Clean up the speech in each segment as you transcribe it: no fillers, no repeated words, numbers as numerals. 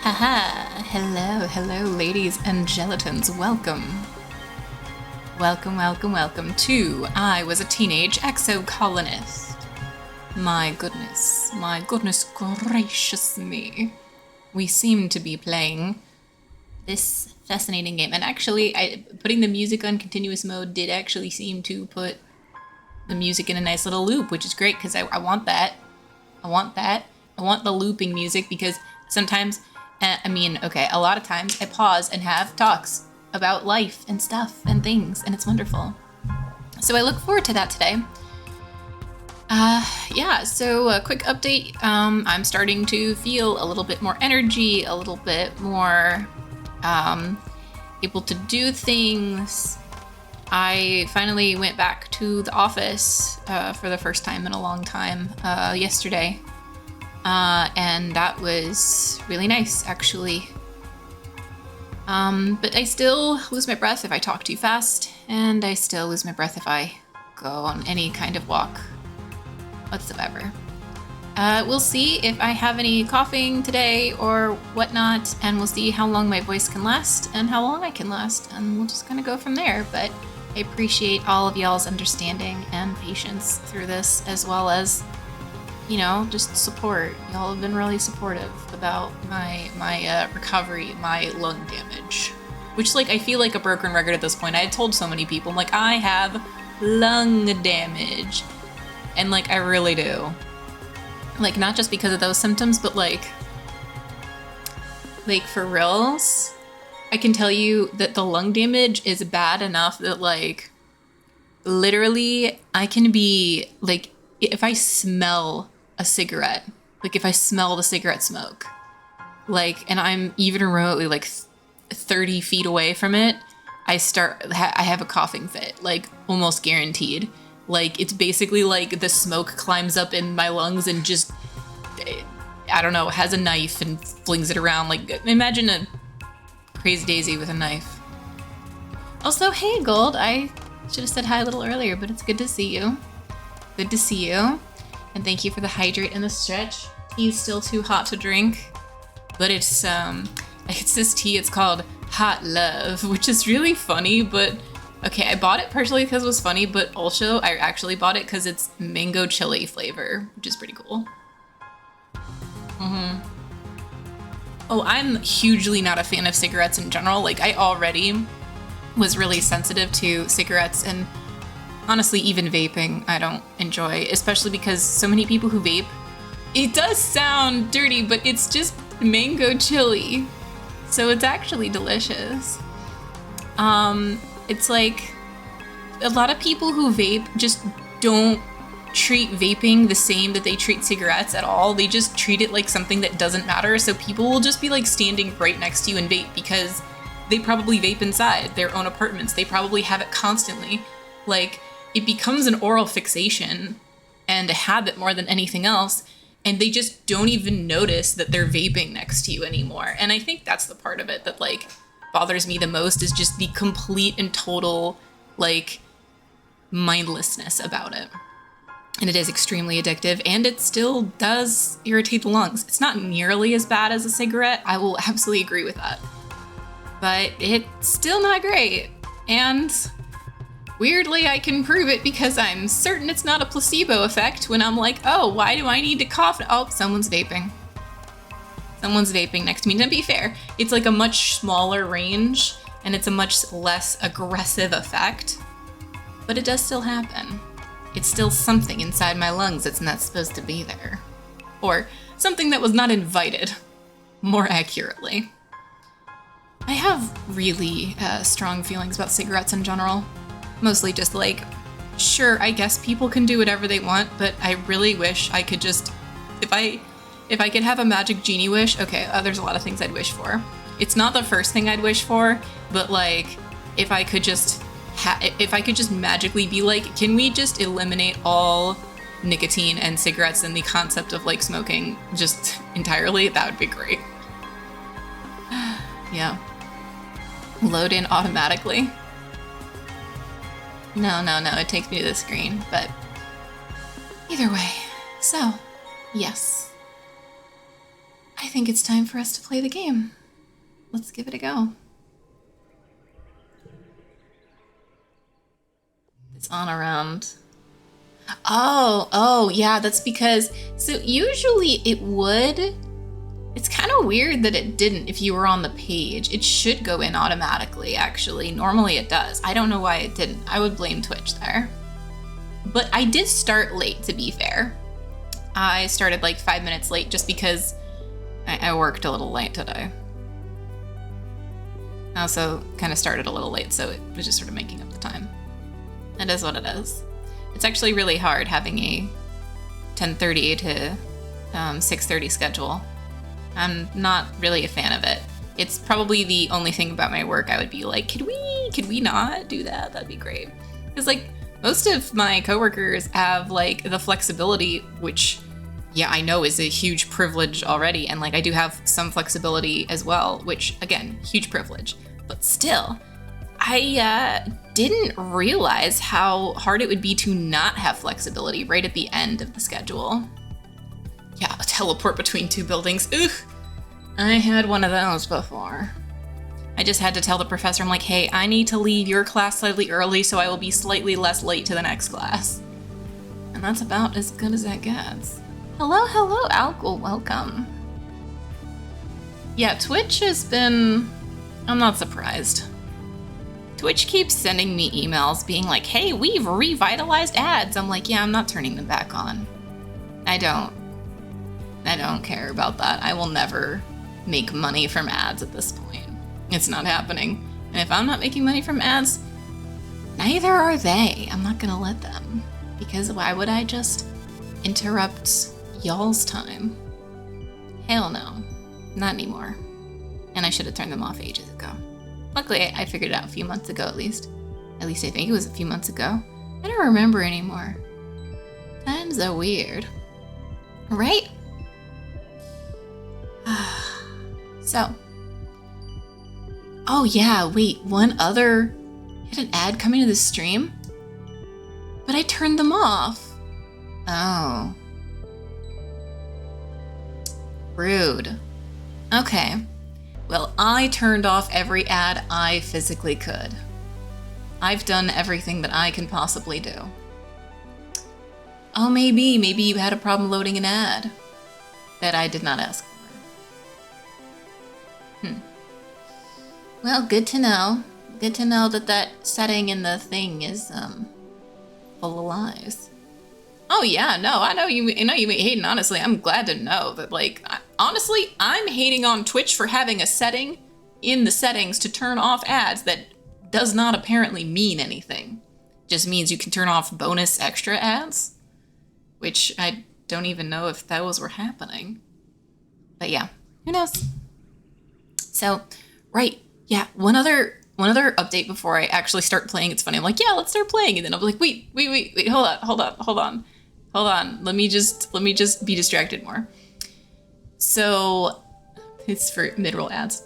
Haha, hello, ladies and gelatins, welcome. Welcome to I Was a Teenage Exocolonist. My goodness gracious me. We seem to be playing this fascinating game. And actually, putting the music on continuous mode did actually seem to put the music in a nice little loop, which is great because I want that. I want the looping music because sometimes, a lot of times I pause and have talks about life and stuff and things, and it's wonderful. So I look forward to that today. So a quick update. I'm starting to feel a little bit more energy, a little bit more able to do things. I finally went back to the office for the first time in a long time yesterday. And that was really nice, actually. But I still lose my breath if I talk too fast, and I still lose my breath if I go on any kind of walk whatsoever. We'll see if I have any coughing today or whatnot, and we'll see how long my voice can last and how long I can last, and we'll just kind of go from there. But I appreciate all of y'all's understanding and patience through this, as well as just support. Y'all have been really supportive about my recovery, my lung damage. Which, I feel like a broken record at this point. I had told so many people, I have lung damage. And, I really do. Not just because of those symptoms, but, for reals, I can tell you that the lung damage is bad enough that, literally, I can be, if I smell a cigarette, if I smell the cigarette smoke, and I'm even remotely 30 feet away from it, I have a coughing fit, almost guaranteed. It's basically the smoke climbs up in my lungs and just, I don't know, has a knife and flings it around. Imagine a Crazy Daisy with a knife. Also, hey Gold, I should have said hi a little earlier, but it's good to see you. Good to see you. And thank you for the hydrate and the stretch. Tea's still too hot to drink, but it's this tea. It's called Hot Love, which is really funny. But okay, I bought it partially because it was funny, but also I actually bought it because it's mango chili flavor, which is pretty cool. Oh, I'm hugely not a fan of cigarettes in general. I already was really sensitive to cigarettes, and honestly, even vaping, I don't enjoy, especially because so many people who vape, it does sound dirty, but it's just mango chili. So it's actually delicious. It's a lot of people who vape just don't treat vaping the same that they treat cigarettes at all. They just treat it like something that doesn't matter. So people will just be standing right next to you and vape because they probably vape inside their own apartments. They probably have it constantly. It becomes an oral fixation and a habit more than anything else, and they just don't even notice that they're vaping next to you anymore. And I think that's the part of it that bothers me the most, is just the complete and total mindlessness about it. And it is extremely addictive, and it still does irritate the lungs. It's not nearly as bad as a cigarette. I will absolutely agree with that. But it's still not great. And weirdly, I can prove it because I'm certain it's not a placebo effect when I'm oh, why do I need to cough? Oh, someone's vaping. Someone's vaping next to me. To be fair, it's a much smaller range, and it's a much less aggressive effect. But it does still happen. It's still something inside my lungs that's not supposed to be there. Or something that was not invited, more accurately. I have really strong feelings about cigarettes in general. Mostly just sure, I guess people can do whatever they want, but I really wish I could just, if I could have a magic genie wish, okay, there's a lot of things I'd wish for. It's not the first thing I'd wish for, but if I could just magically be can we just eliminate all nicotine and cigarettes and the concept of smoking just entirely? That would be great. Yeah. Load in automatically. No, it takes me to the screen, but either way. So, yes. I I think it's time for us to play the game. Let's give it a go. It's on around. Oh, yeah, that's because, so usually it would. It's kind of weird that it didn't if you were on the page. It should go in automatically, actually. Normally it does. I don't know why it didn't. I would blame Twitch there. But I did start late, to be fair. I started like 5 minutes late just because I worked a little late today. I also kind of started a little late, so it was just sort of making up the time. It is what it is. It's actually really hard having a 10:30 to 6:30 schedule. I'm not really a fan of it. It's probably the only thing about my work I would be like, could we not do that? That'd be great. Because like most of my coworkers have like the flexibility, which yeah, I know is a huge privilege already. And like I do have some flexibility as well, which again, huge privilege. But still, I didn't realize how hard it would be to not have flexibility right at the end of the schedule. Yeah, a teleport between two buildings. Ugh, I had one of those before. I just had to tell the professor, I'm like, hey, I need to leave your class slightly early so I will be slightly less late to the next class. And that's about as good as that gets. Hello, Alcohol, welcome. Yeah, Twitch has been, I'm not surprised. Twitch keeps sending me emails being like, hey, we've revitalized ads. I'm like, yeah, I'm not turning them back on. I don't care about that. I will never make money from ads at this point. It's not happening. And if I'm not making money from ads, neither are they. I'm not gonna let them. Because why would I just interrupt y'all's time? Hell no. Not anymore. And I should have turned them off ages ago. Luckily, I figured it out a few months ago at least. At least I think it was a few months ago. I don't remember anymore. Times are weird. Right? So. Oh yeah, wait, one other, had an ad coming to the stream? But I turned them off. Oh. Rude. Okay. Well, I turned off every ad I physically could. I've done everything that I can possibly do. Oh, maybe you had a problem loading an ad that I did not ask for. Well, good to know. Good to know that that setting in the thing is full of lies. Oh yeah, no, I know you may be hating. Honestly, I'm glad to know that, like, honestly, I'm hating on Twitch for having a setting in the settings to turn off ads that does not apparently mean anything. Just means you can turn off bonus extra ads, which I don't even know if those were happening. But yeah, who knows? So, right, yeah, one other update before I actually start playing. It's funny. I'm like, yeah, let's start playing, and then I'm like, wait, hold on. Let me just be distracted more. So, it's for mid-roll ads.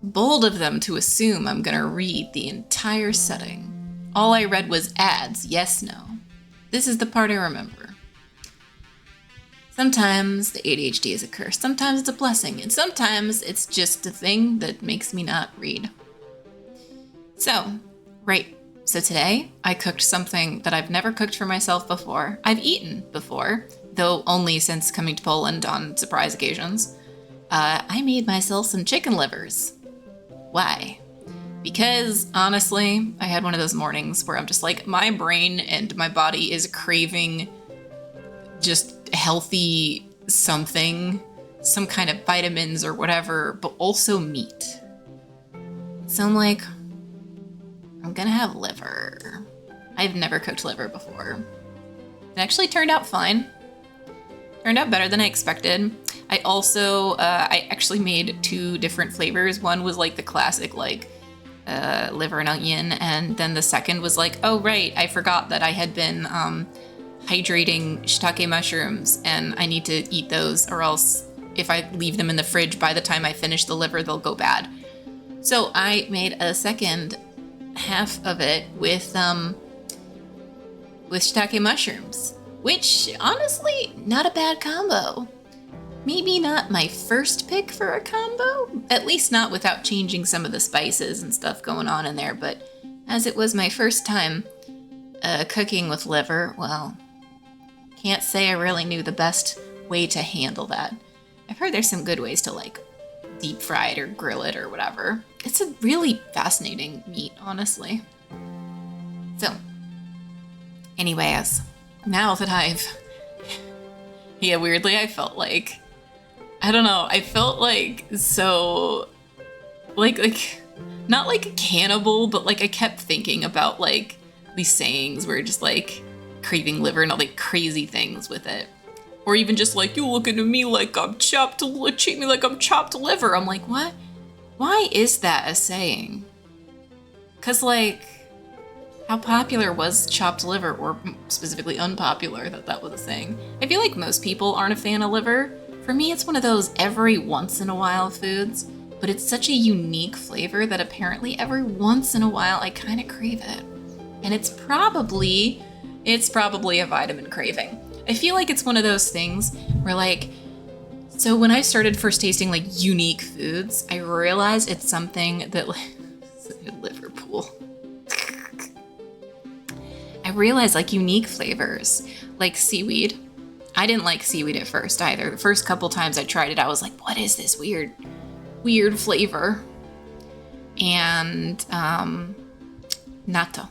Bold of them to assume I'm gonna read the entire setting. All I read was ads, yes, no. This is the part I remember. Sometimes the ADHD is a curse, sometimes it's a blessing, and sometimes it's just a thing that makes me not read. So, right. So today, I cooked something that I've never cooked for myself before. I've eaten before, though only since coming to Poland on surprise occasions. I made myself some chicken livers. Why? Because, honestly, I had one of those mornings where I'm just like, my brain and my body is craving just healthy something, some kind of vitamins or whatever, but also meat. So I'm like, I'm gonna have liver. I've never cooked liver before. It actually turned out fine. Turned out better than I expected. I also, I actually made 2 different flavors. One was like the classic, like, liver and onion, and then the second was like, oh right, I forgot that I had been hydrating shiitake mushrooms, and I need to eat those, or else if I leave them in the fridge, by the time I finish the liver, they'll go bad. So I made a second half of it with shiitake mushrooms, which honestly, not a bad combo. maybe not my first pick for a combo, at least not without changing some of the spices and stuff going on in there, but as it was my first time cooking with liver, well, can't say I really knew the best way to handle that. I've heard there's some good ways to like deep fry it or grill it or whatever. It's a really fascinating meat, honestly. So, anyways, now that weirdly I felt like, I don't know, I felt like so, like, not like a cannibal, but like I kept thinking about like these sayings where just like craving liver and all like crazy things with it. Or even just like, you looking at me like I'm treat me like I'm chopped liver. I'm like, what? Why is that a saying? Cause like, how popular was chopped liver, or specifically unpopular that was a saying? I feel like most people aren't a fan of liver. For me, it's one of those every once in a while foods, but it's such a unique flavor that apparently every once in a while I kind of crave it. And it's probably a vitamin craving. I feel like it's one of those things where like, so when I started first tasting like unique foods, I realized it's something that Liverpool. I realized like unique flavors, like seaweed. I didn't like seaweed at first either. The first couple times I tried it, I was like, what is this weird flavor? And natto.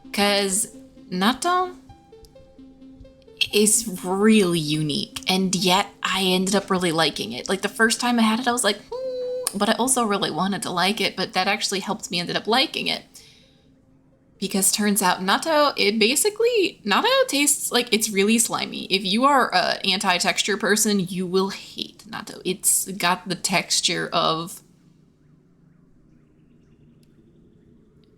Because natto is really unique, and yet I ended up really liking it. Like the first time I had it, I was like, but I also really wanted to like it, but that actually helped me ended up liking it. Because turns out natto tastes like it's really slimy. If you are an anti-texture person, you will hate natto. It's got the texture of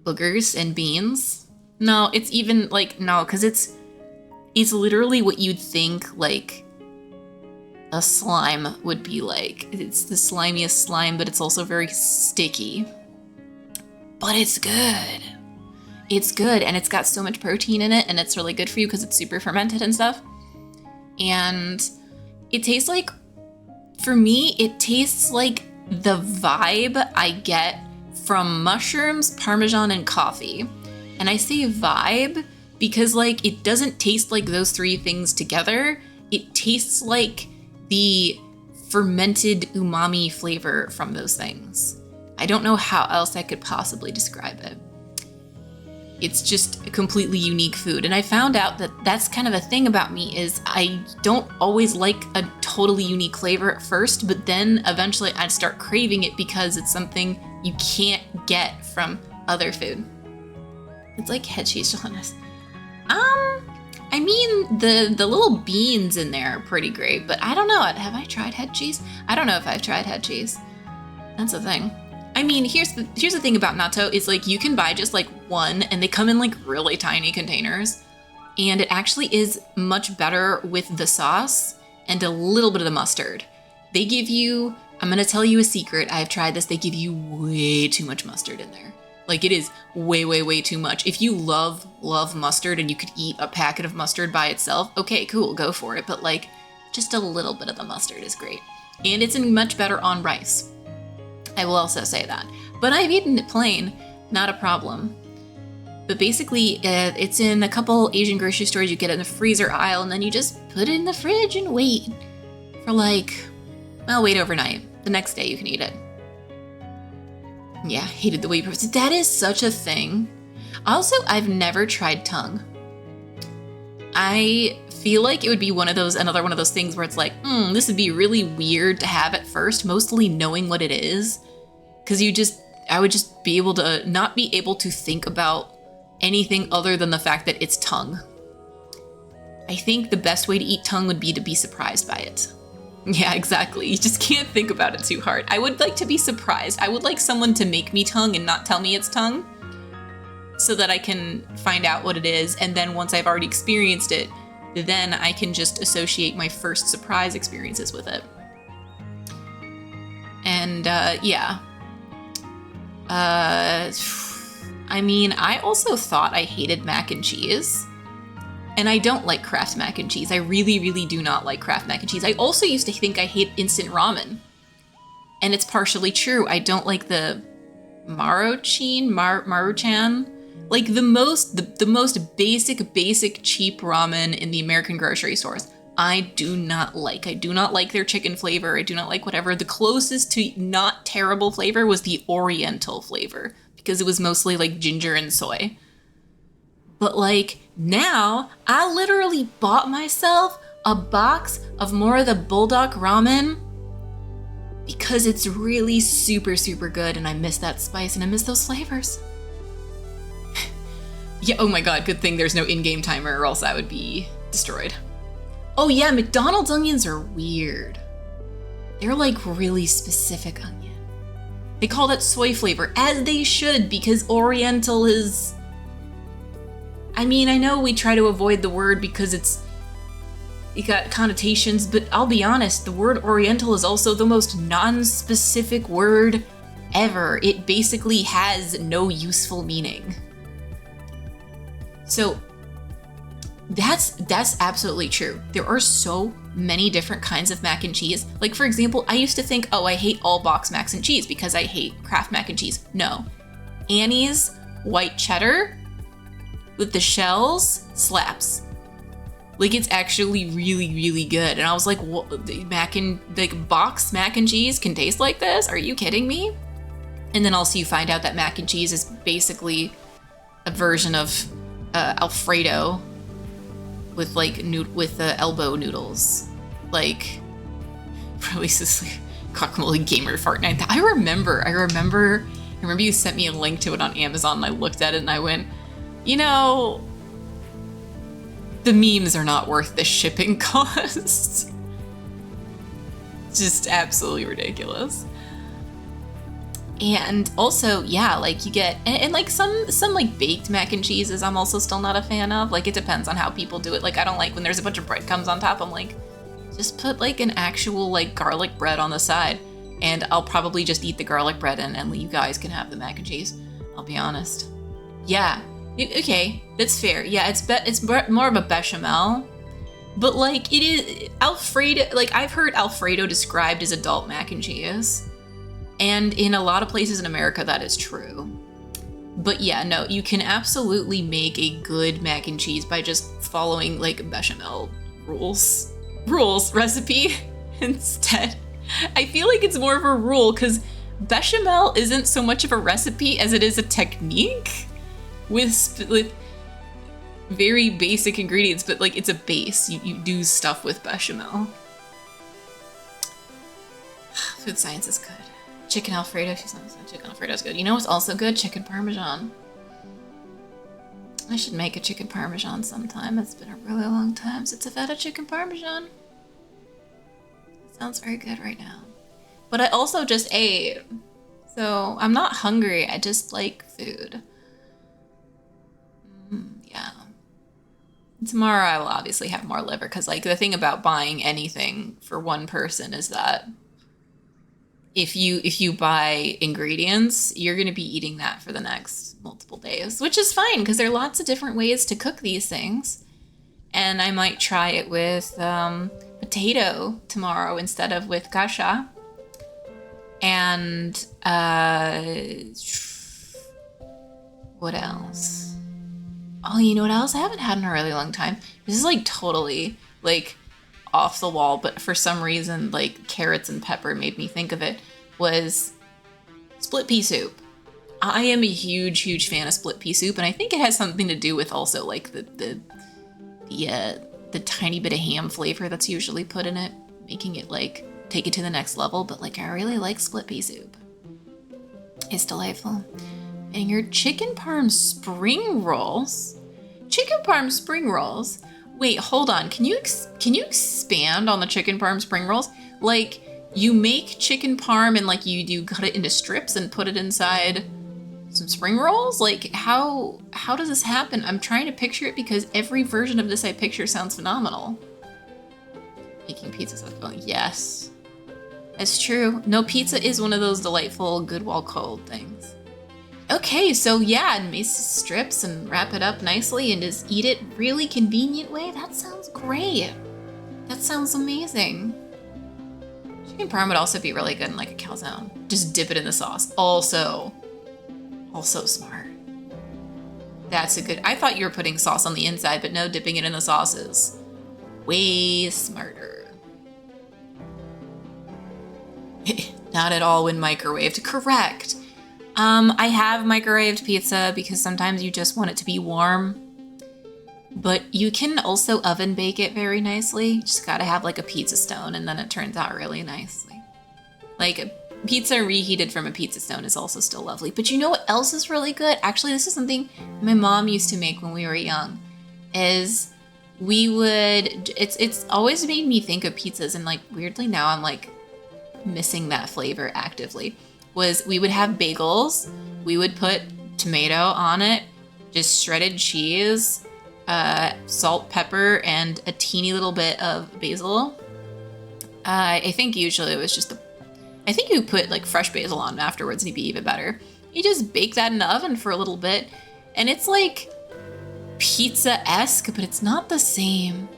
boogers and beans. No, it's even like, no, because it's literally what you'd think like a slime would be like. It's the slimiest slime, but it's also very sticky. But it's good. It's good, and it's got so much protein in it, and it's really good for you because it's super fermented and stuff. And it tastes like, for me, it tastes like the vibe I get from mushrooms, Parmesan, and coffee. And I say vibe because like it doesn't taste like those three things together. It tastes like the fermented umami flavor from those things. I don't know how else I could possibly describe it. It's just a completely unique food. And I found out that that's kind of a thing about me is I don't always like a totally unique flavor at first, but then eventually I'd start craving it because it's something you can't get from other food. It's like head cheese, Johannes. I mean, the little beans in there are pretty great, but I don't know. Have I tried head cheese? I don't know if I've tried head cheese. That's the thing. I mean, here's the thing about natto is like you can buy just like one, and they come in like really tiny containers, and it actually is much better with the sauce and a little bit of the mustard. They give you, I'm gonna tell you a secret. I've tried this. They give you way too much mustard in there. Like it is way too much. If you love mustard and you could eat a packet of mustard by itself, okay, cool, go for it. But like just a little bit of the mustard is great. And it's much better on rice. I will also say that. But I've eaten it plain, not a problem. But basically, it's in a couple Asian grocery stores. You get it in the freezer aisle, and then you just put it in the fridge and wait for wait overnight. The next day you can eat it. Yeah, hated the way you process. That is such a thing. Also, I've never tried tongue. I feel like it would be another one of those things where it's like, this would be really weird to have at first, mostly knowing what it is. Because I would just be able to not be able to think about anything other than the fact that it's tongue. I think the best way to eat tongue would be to be surprised by it. Yeah, exactly. You just can't think about it too hard. I would like to be surprised. I would like someone to make me tongue and not tell me it's tongue so that I can find out what it is. And then once I've already experienced it, then I can just associate my first surprise experiences with it. And yeah. I mean, I also thought I hated mac and cheese. And I don't like Kraft mac and cheese. I really, really do not like Kraft mac and cheese. I also used to think I hate instant ramen. And it's partially true. I don't like the Maruchan. Like the most basic cheap ramen in the American grocery stores. I do not like. I do not like their chicken flavor. I do not like whatever. The closest to not terrible flavor was the Oriental flavor because it was mostly like ginger and soy. But like now, I literally bought myself a box of more of the Bulldog ramen because it's really super, super good and I miss that spice and I miss those flavors. Yeah, oh my god, good thing there's no in-game timer or else I would be destroyed. Oh yeah, McDonald's onions are weird. They're like really specific onion. They call that soy flavor, as they should, because Oriental is... I mean, I know we try to avoid the word because it got connotations, but I'll be honest, the word Oriental is also the most non-specific word ever. It basically has no useful meaning. So that's absolutely true. There are so many different kinds of mac and cheese. Like, for example, I used to think, oh, I hate all box mac and cheese because I hate Kraft mac and cheese. No. Annie's white cheddar with the shells slaps. Like, it's actually really, really good. And I was like, what, box mac and cheese can taste like this? Are you kidding me? And then also you find out that mac and cheese is basically a version of Alfredo with like elbow noodles. Like, probably just like guacamole gamer fart night. I remember you sent me a link to it on Amazon and I looked at it and I went, you know, the memes are not worth the shipping costs. Just absolutely ridiculous. And also, yeah, like you get, and like some like baked mac and cheeses I'm also still not a fan of. Like, it depends on how people do it. Like, I don't like when there's a bunch of breadcrumbs on top. I'm like, just put like an actual like garlic bread on the side and I'll probably just eat the garlic bread and you guys can have the mac and cheese. I'll be honest. Yeah. Okay, that's fair. Yeah, it's more of a bechamel, but like it is Alfredo. Like, I've heard Alfredo described as adult mac and cheese, and in a lot of places in America that is true. But yeah, no, you can absolutely make a good mac and cheese by just following like bechamel rules recipe instead. I feel like it's more of a rule because bechamel isn't so much of a recipe as it is a technique. With very basic ingredients, but like it's a base. You do stuff with bechamel. Food science is good. Chicken Alfredo, she's not saying chicken Alfredo's good. You know what's also good? Chicken Parmesan. I should make a chicken Parmesan sometime. It's been a really long time since I've had a chicken Parmesan. It sounds very good right now. But I also just ate, so I'm not hungry. I just like food. Yeah. Tomorrow I will obviously have more liver because like the thing about buying anything for one person is that if you buy ingredients, you're going to be eating that for the next multiple days, which is fine because there are lots of different ways to cook these things. And I might try it with potato tomorrow instead of with kasha. And what else? Oh, you know what else I haven't had in a really long time? This is like totally like off the wall, but for some reason like carrots and pepper made me think of it, was split pea soup. I am a huge fan of split pea soup, and I think it has something to do with also like the tiny bit of ham flavor that's usually put in it, making it like take it to the next level. But like I really like split pea soup. It's delightful. And your chicken parm spring rolls. Chicken parm spring rolls. Wait, hold on. Can you expand on the chicken parm spring rolls? Like, you make chicken parm and like you cut it into strips and put it inside some spring rolls? Like, how does this happen? I'm trying to picture it because every version of this I picture sounds phenomenal. Making pizza sounds fun. Yes. It's true. No, pizza is one of those delightful good while cold things. Okay, so yeah, and make strips and wrap it up nicely and just eat it really convenient way. That sounds great. That sounds amazing. Chicken parm would also be really good in like a calzone. Just dip it in the sauce. Also smart. That's a good, I thought you were putting sauce on the inside, but no, dipping it in the sauce is way smarter. Not at all when microwaved. Correct. I have microwaved pizza because sometimes you just want it to be warm. But you can also oven bake it very nicely. You just gotta have like a pizza stone and then it turns out really nicely. Like pizza reheated from a pizza stone is also still lovely. But you know what else is really good? Actually, this is something my mom used to make when we were young. Is we would, it's always made me think of pizzas, and like weirdly now I'm like missing that flavor actively. Was we would have bagels, we would put tomato on it, just shredded cheese, salt, pepper, and a teeny little bit of basil. I think usually it was just I think you put like fresh basil on afterwards and it'd be even better. You just bake that in the oven for a little bit and it's like pizza-esque, but it's not the same.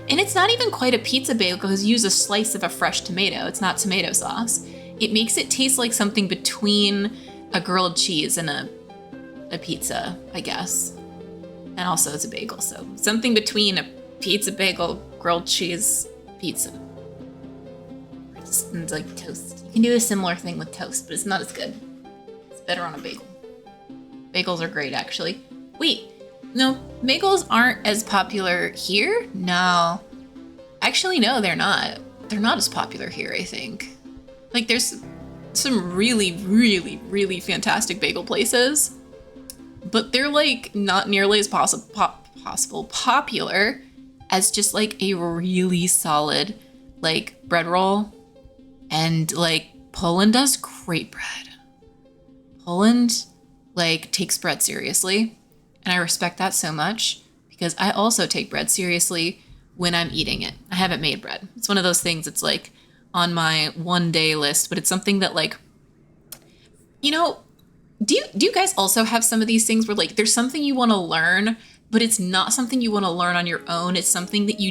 And it's not even quite a pizza bagel because you use a slice of a fresh tomato. It's not tomato sauce. It makes it taste like something between a grilled cheese and a pizza, I guess. And also it's a bagel, so something between a pizza bagel, grilled cheese, pizza. It's like toast. You can do a similar thing with toast, but it's not as good. It's better on a bagel. Bagels are great, actually. Wait, no, bagels aren't as popular here? No. Actually, no, they're not. They're not as popular here, I think. Like, there's some really, really, really fantastic bagel places, but they're like not nearly as popular as just like a really solid like bread roll. And like Poland does great bread. Poland like takes bread seriously, and I respect that so much because I also take bread seriously when I'm eating it. I haven't made bread. It's one of those things. It's like on my one day list, but it's something that like, you know, do you guys also have some of these things where like there's something you want to learn, but it's not something you want to learn on your own. It's something that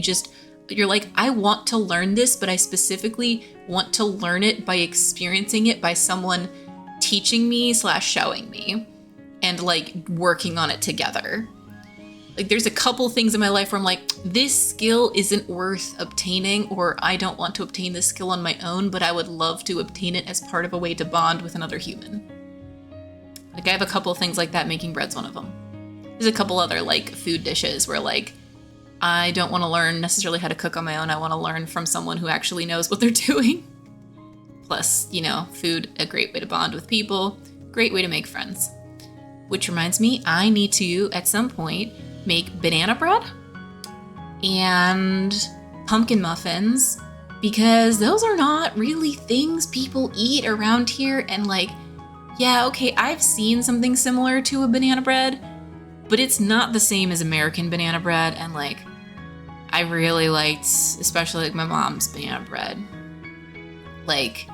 you're like, I want to learn this, but I specifically want to learn it by experiencing it by someone teaching me / showing me and like working on it together. Like there's a couple things in my life where I'm like, this skill isn't worth obtaining, or I don't want to obtain this skill on my own, but I would love to obtain it as part of a way to bond with another human. Like I have a couple of things like that, making bread's one of them. There's a couple other like food dishes where like, I don't want to learn necessarily how to cook on my own. I want to learn from someone who actually knows what they're doing. Plus, you know, food, a great way to bond with people, great way to make friends. Which reminds me, I need to, at some point, make banana bread and pumpkin muffins because those are not really things people eat around here. And like, yeah, okay, I've seen something similar to a banana bread, but it's not the same as American banana bread. And like, I really liked, especially like my mom's banana bread, like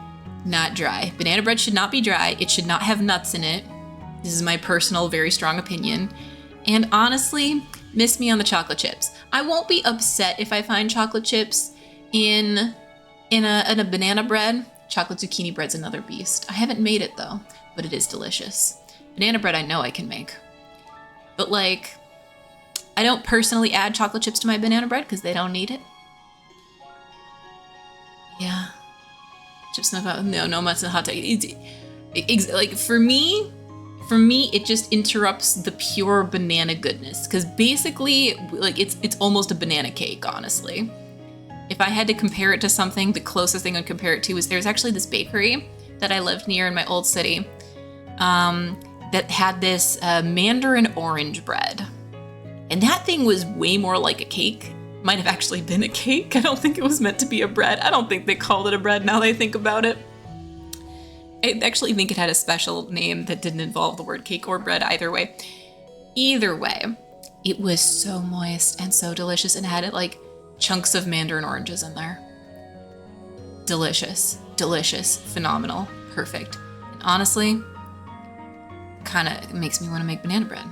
not dry. Banana bread should not be dry. It should not have nuts in it. This is my personal, very strong opinion. And honestly, miss me on the chocolate chips. I won't be upset if I find chocolate chips in a banana bread. Chocolate zucchini bread's another beast. I haven't made it though, but it is delicious. Banana bread I know I can make. But like, I don't personally add chocolate chips to my banana bread because they don't need it. Yeah. Chips no nuts and hot dog. Like for me, it just interrupts the pure banana goodness because basically, like it's almost a banana cake, honestly. If I had to compare it to something, the closest thing I'd compare it to is there's actually this bakery that I lived near in my old city that had this mandarin orange bread. And that thing was way more like a cake. Might have actually been a cake. I don't think it was meant to be a bread. I don't think they called it a bread now that I think about it. I actually think it had a special name that didn't involve the word cake or bread either way. Either way, it was so moist and so delicious and had like chunks of mandarin oranges in there. Delicious, delicious, phenomenal, perfect. And honestly, kind of makes me want to make banana bread.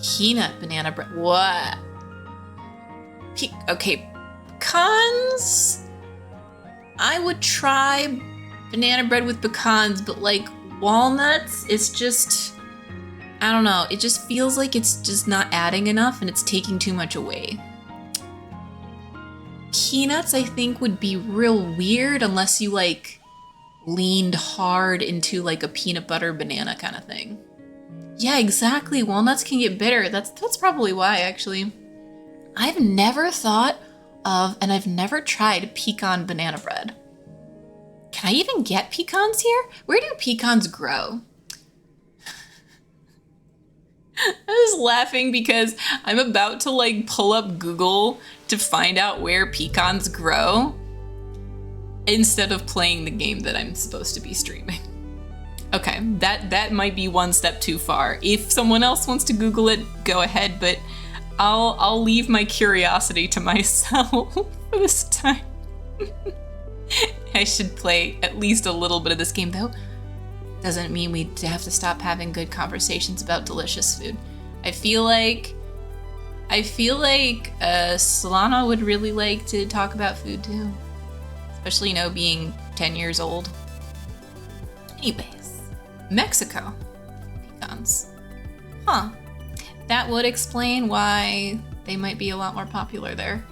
Peanut banana bread. What? Okay, pecans? I would try banana bread with pecans, but like walnuts, it's just, I don't know. It just feels like it's just not adding enough and it's taking too much away. Peanuts, I think, would be real weird unless you like leaned hard into like a peanut butter banana kind of thing. Yeah, exactly. Walnuts can get bitter. That's probably why, actually. I've never thought of, and I've never tried pecan banana bread. Can I even get pecans here? Where do pecans grow? I was laughing because I'm about to like pull up Google to find out where pecans grow instead of playing the game that I'm supposed to be streaming. Okay, that might be one step too far. If someone else wants to Google it, go ahead, but I'll leave my curiosity to myself for this time. I should play at least a little bit of this game though. Doesn't mean we have to stop having good conversations about delicious food. I feel like Solana would really like to talk about food too. Especially, you know, being 10 years old. Anyways, Mexico. Pecans. Huh. That would explain why they might be a lot more popular there.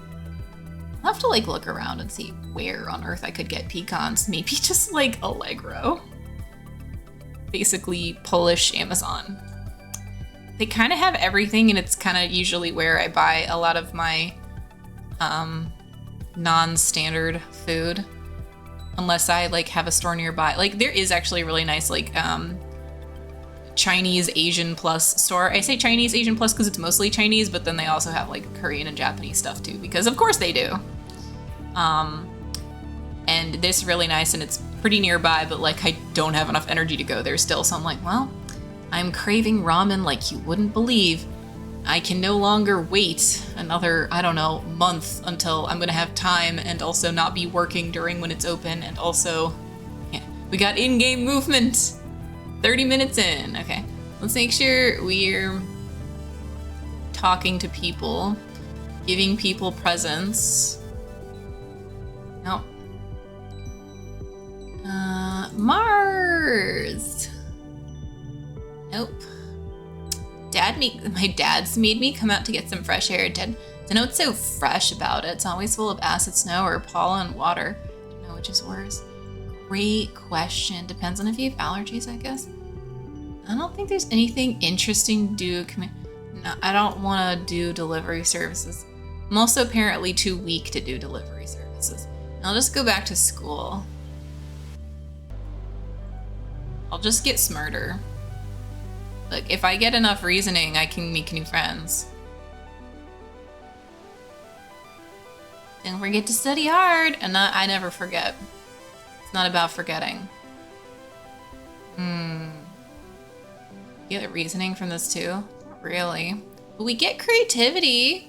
I'll have to like look around and see where on earth I could get pecans. Maybe just like Allegro. Basically Polish Amazon. They kind of have everything, and it's kind of usually where I buy a lot of my non-standard food, unless I like have a store nearby. Like there is actually a really nice like Chinese Asian Plus store. I say Chinese Asian Plus because it's mostly Chinese, but then they also have like Korean and Japanese stuff too, because of course they do. And this is really nice, and it's pretty nearby, but like I don't have enough energy to go there still, so I'm like, well, I'm craving ramen like you wouldn't believe. I can no longer wait another, I don't know, month until I'm gonna have time and also not be working during when it's open, and also, yeah, we got in-game movement. 30 minutes in. Okay, let's make sure we're talking to people, giving people presents. No. Mars. Nope. My dad's made me come out to get some fresh air. Don't know what's so fresh about it. It's always full of acid snow or pollen water. Don't know which is worse. Great question. Depends on if you have allergies, I guess. I don't think there's anything interesting to do. No, I don't want to do delivery services. I'm also apparently too weak to do delivery services. I'll just go back to school. I'll just get smarter. Like, if I get enough reasoning, I can make new friends. Don't forget to study hard. And I never forget. It's not about forgetting. Get reasoning from this too? Not really. But we get creativity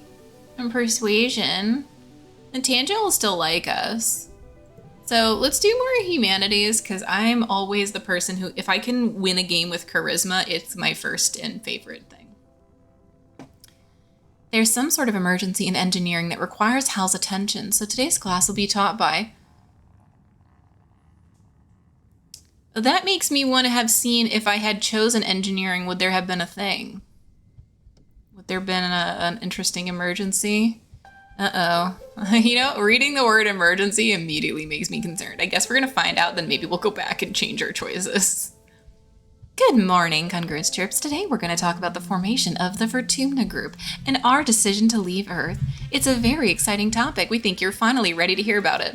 and persuasion. And Tangent will still like us. So let's do more humanities, because I'm always the person who, if I can win a game with charisma, it's my first and favorite thing. There's some sort of emergency in engineering that requires Hal's attention, so today's class will be taught by... That makes me want to have seen if I had chosen engineering, would there have been a thing? Would there have been an interesting emergency? Uh-oh. You know, reading the word emergency immediately makes me concerned. I guess we're going to find out, then maybe we'll go back and change our choices. Good morning, Congruous Chirps. Today we're going to talk about the formation of the Vertumna Group and our decision to leave Earth. It's a very exciting topic. We think you're finally ready to hear about it.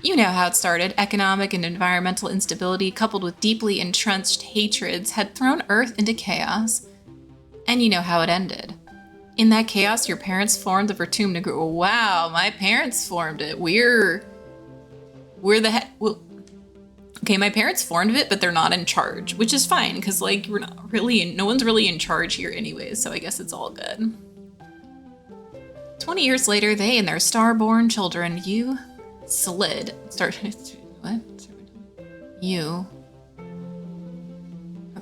You know how it started. Economic and environmental instability coupled with deeply entrenched hatreds had thrown Earth into chaos. And you know how it ended. In that chaos, your parents formed the Vertumna Group. Wow, my parents formed it. We're the head. Well, okay, my parents formed it, but they're not in charge, which is fine, because like we're not really, no one's really in charge here anyways, so I guess it's all good. 20 years later, they and their star-born children, you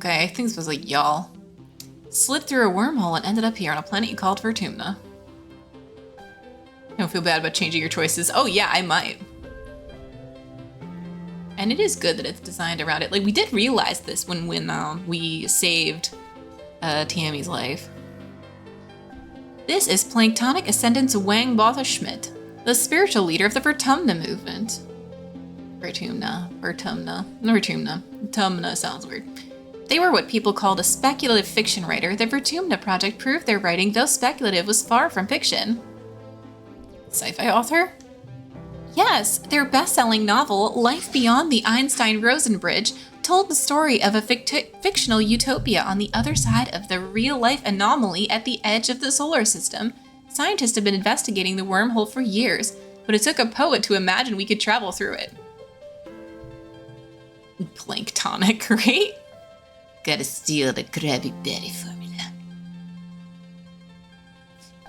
Okay, I think this was like y'all. Slipped through a wormhole and ended up here on a planet you called Vertumna. Don't feel bad about changing your choices. Oh yeah, I might. And it is good that it's designed around it. Like, we did realize this when we saved Tammy's life. This is Planktonic Ascendant's Wang Botha Schmidt, the spiritual leader of the Vertumna movement. Vertumna sounds weird. They were what people called a speculative fiction writer. The Vertumna project proved their writing, though speculative, was far from fiction. Sci-fi author? Yes, their best-selling novel, Life Beyond the Einstein-Rosen Bridge, told the story of a fictional utopia on the other side of the real-life anomaly at the edge of the solar system. Scientists have been investigating the wormhole for years, but it took a poet to imagine we could travel through it. Planktonic, right? Gotta steal the Krabby Patty formula.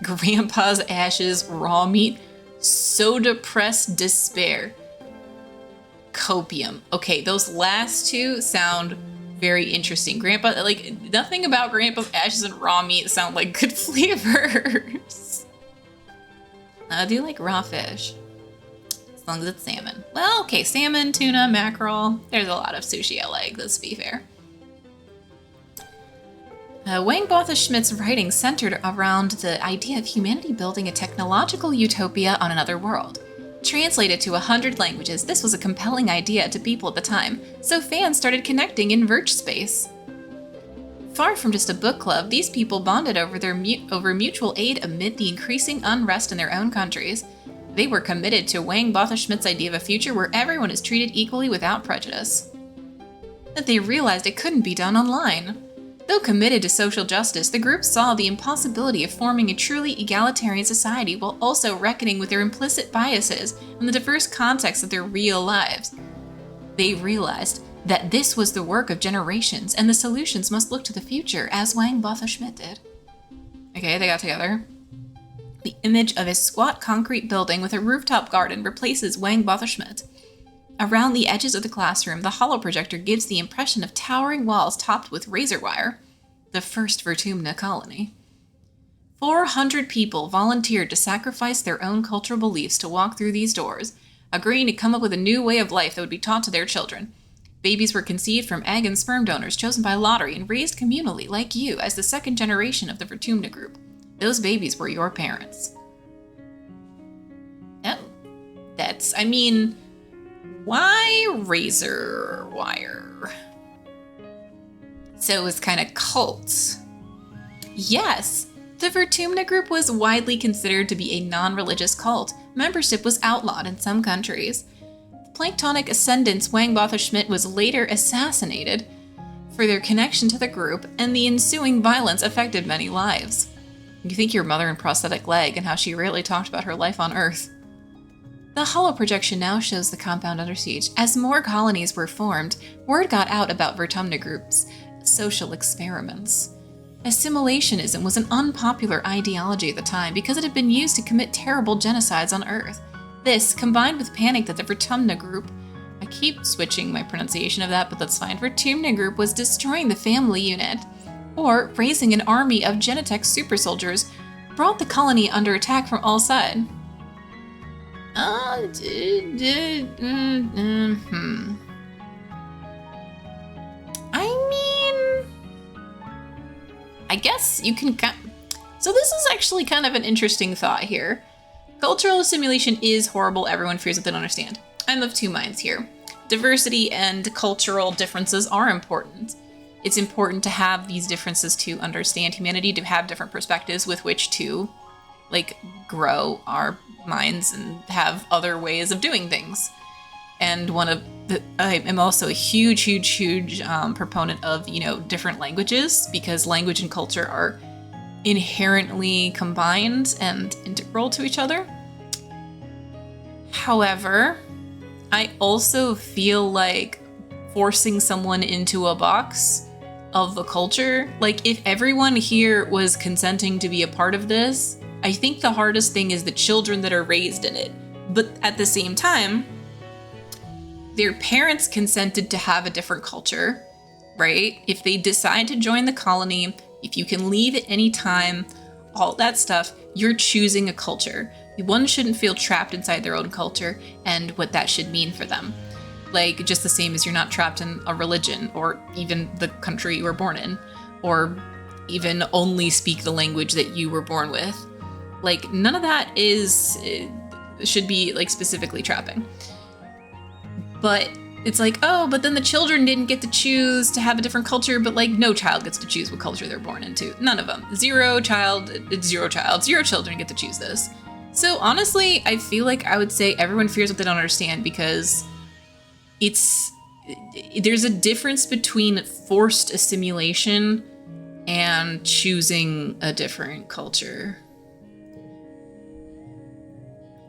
Grandpa's ashes, raw meat, soda press despair. Copium. Okay, those last two sound very interesting. Grandpa, like, nothing about Grandpa's ashes and raw meat sound like good flavors. I do like raw fish. As long as it's salmon. Well, okay, salmon, tuna, mackerel. There's a lot of sushi I like, let's be fair. Wang Botha Schmidt's writing centered around the idea of humanity building a technological utopia on another world. Translated to 100 languages, this was a compelling idea to people at the time, so fans started connecting in Verge space. Far from just a book club, these people bonded over over mutual aid amid the increasing unrest in their own countries. They were committed to Wang Botha Schmidt's idea of a future where everyone is treated equally without prejudice. But they realized it couldn't be done online. Though committed to social justice, the group saw the impossibility of forming a truly egalitarian society while also reckoning with their implicit biases and the diverse context of their real lives. They realized that this was the work of generations and the solutions must look to the future, as Wang Botha Schmidt did. Okay, they got together. The image of a squat concrete building with a rooftop garden replaces Wang Botha Schmidt. Around the edges of the classroom, the holo projector gives the impression of towering walls topped with razor wire. The first Vertumna colony. 400 people volunteered to sacrifice their own cultural beliefs to walk through these doors, agreeing to come up with a new way of life that would be taught to their children. Babies were conceived from egg and sperm donors chosen by lottery and raised communally, like you, as the second generation of the Vertumna group. Those babies were your parents. Oh, why razor wire? So it was kind of cult. Yes, the Vertumna group was widely considered to be a non-religious cult. Membership was outlawed in some countries. The Planktonic Ascendant's Wang Botha Schmidt was later assassinated for their connection to the group, and the ensuing violence affected many lives. You think your mother and prosthetic leg and how she rarely talked about her life on Earth. The holoprojection now shows the compound under siege. As more colonies were formed, word got out about Vertumna groups' social experiments. Assimilationism was an unpopular ideology at the time because it had been used to commit terrible genocides on Earth. This, combined with panic that the Vertumna group, I keep switching my pronunciation of that, but that's fine, Vertumna group was destroying the family unit, or raising an army of Genetech super soldiers, brought the colony under attack from all sides. I guess you can... So this is actually kind of an interesting thought here. Cultural assimilation is horrible. Everyone fears what they don't understand. I'm of two minds here. Diversity and cultural differences are important. It's important to have these differences to understand humanity, to have different perspectives with which to, grow our minds and have other ways of doing things. And I am also a huge proponent of, different languages, because language and culture are inherently combined and integral to each other. However, I also feel like forcing someone into a box of the culture, if everyone here was consenting to be a part of this, I think the hardest thing is the children that are raised in it. But at the same time, their parents consented to have a different culture. right? If they decide to join the colony, if you can leave at any time, all that stuff, you're choosing a culture. One shouldn't feel trapped inside their own culture and what that should mean for them. Like, just the same as you're not trapped in a religion or even the country you were born in, or even only speak the language that you were born with. Like, none of that should be like specifically trapping. But it's like, oh, but then the children didn't get to choose to have a different culture, but like no child gets to choose what culture they're born into. None of them. Zero children get to choose this. So honestly, I feel like I would say everyone fears what they don't understand, because there's a difference between forced assimilation and choosing a different culture.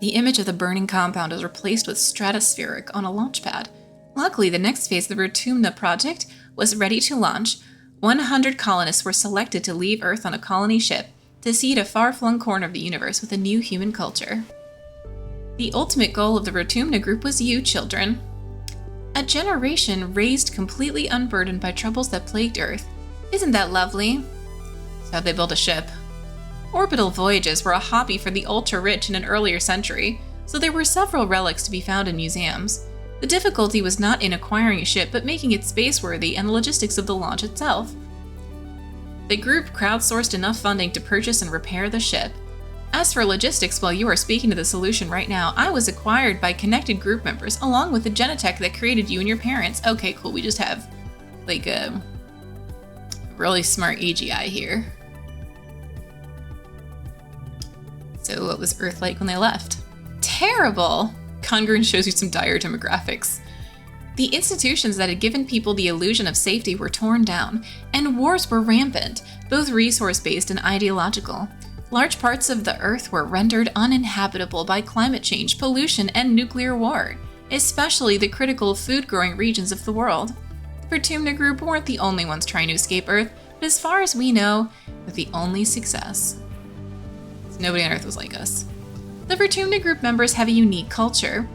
The image of the burning compound is replaced with stratospheric on a launch pad. Luckily, the next phase of the Rotumna project was ready to launch. 100 colonists were selected to leave Earth on a colony ship to seed a far-flung corner of the universe with a new human culture. The ultimate goal of the Rotumna group was you, children. A generation raised completely unburdened by troubles that plagued Earth. Isn't that lovely? So they built a ship. Orbital voyages were a hobby for the ultra-rich in an earlier century, so there were several relics to be found in museums. The difficulty was not in acquiring a ship, but making it space-worthy and the logistics of the launch itself. The group crowdsourced enough funding to purchase and repair the ship. As for logistics, while you are speaking to the solution right now, I was acquired by connected group members, along with the genetech that created you and your parents. Okay, cool, we just have, like, a really smart AGI here. So what was Earth like when they left? Terrible! Congruence shows you some dire demographics. The institutions that had given people the illusion of safety were torn down, and wars were rampant, both resource-based and ideological. Large parts of the Earth were rendered uninhabitable by climate change, pollution, and nuclear war, especially the critical food-growing regions of the world. The Rotumna group weren't the only ones trying to escape Earth, but as far as we know, with the only success. So nobody on Earth was like us. The Rotumna group members have a unique culture,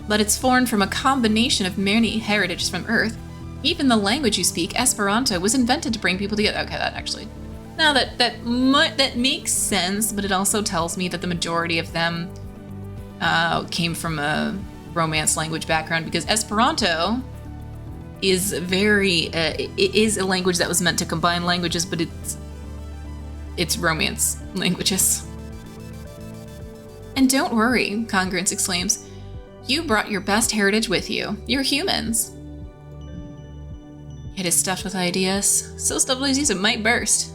but it's formed from a combination of many heritages from Earth. Even the language you speak, Esperanto, was invented to bring people together. Okay, that actually... Now that makes sense, but it also tells me that the majority of them came from a Romance language background, because Esperanto is it is a language that was meant to combine languages, but it's Romance languages. And don't worry, Congruence exclaims. You brought your best heritage with you. You're humans. It is stuffed with ideas. So stuffed with ideas it might burst.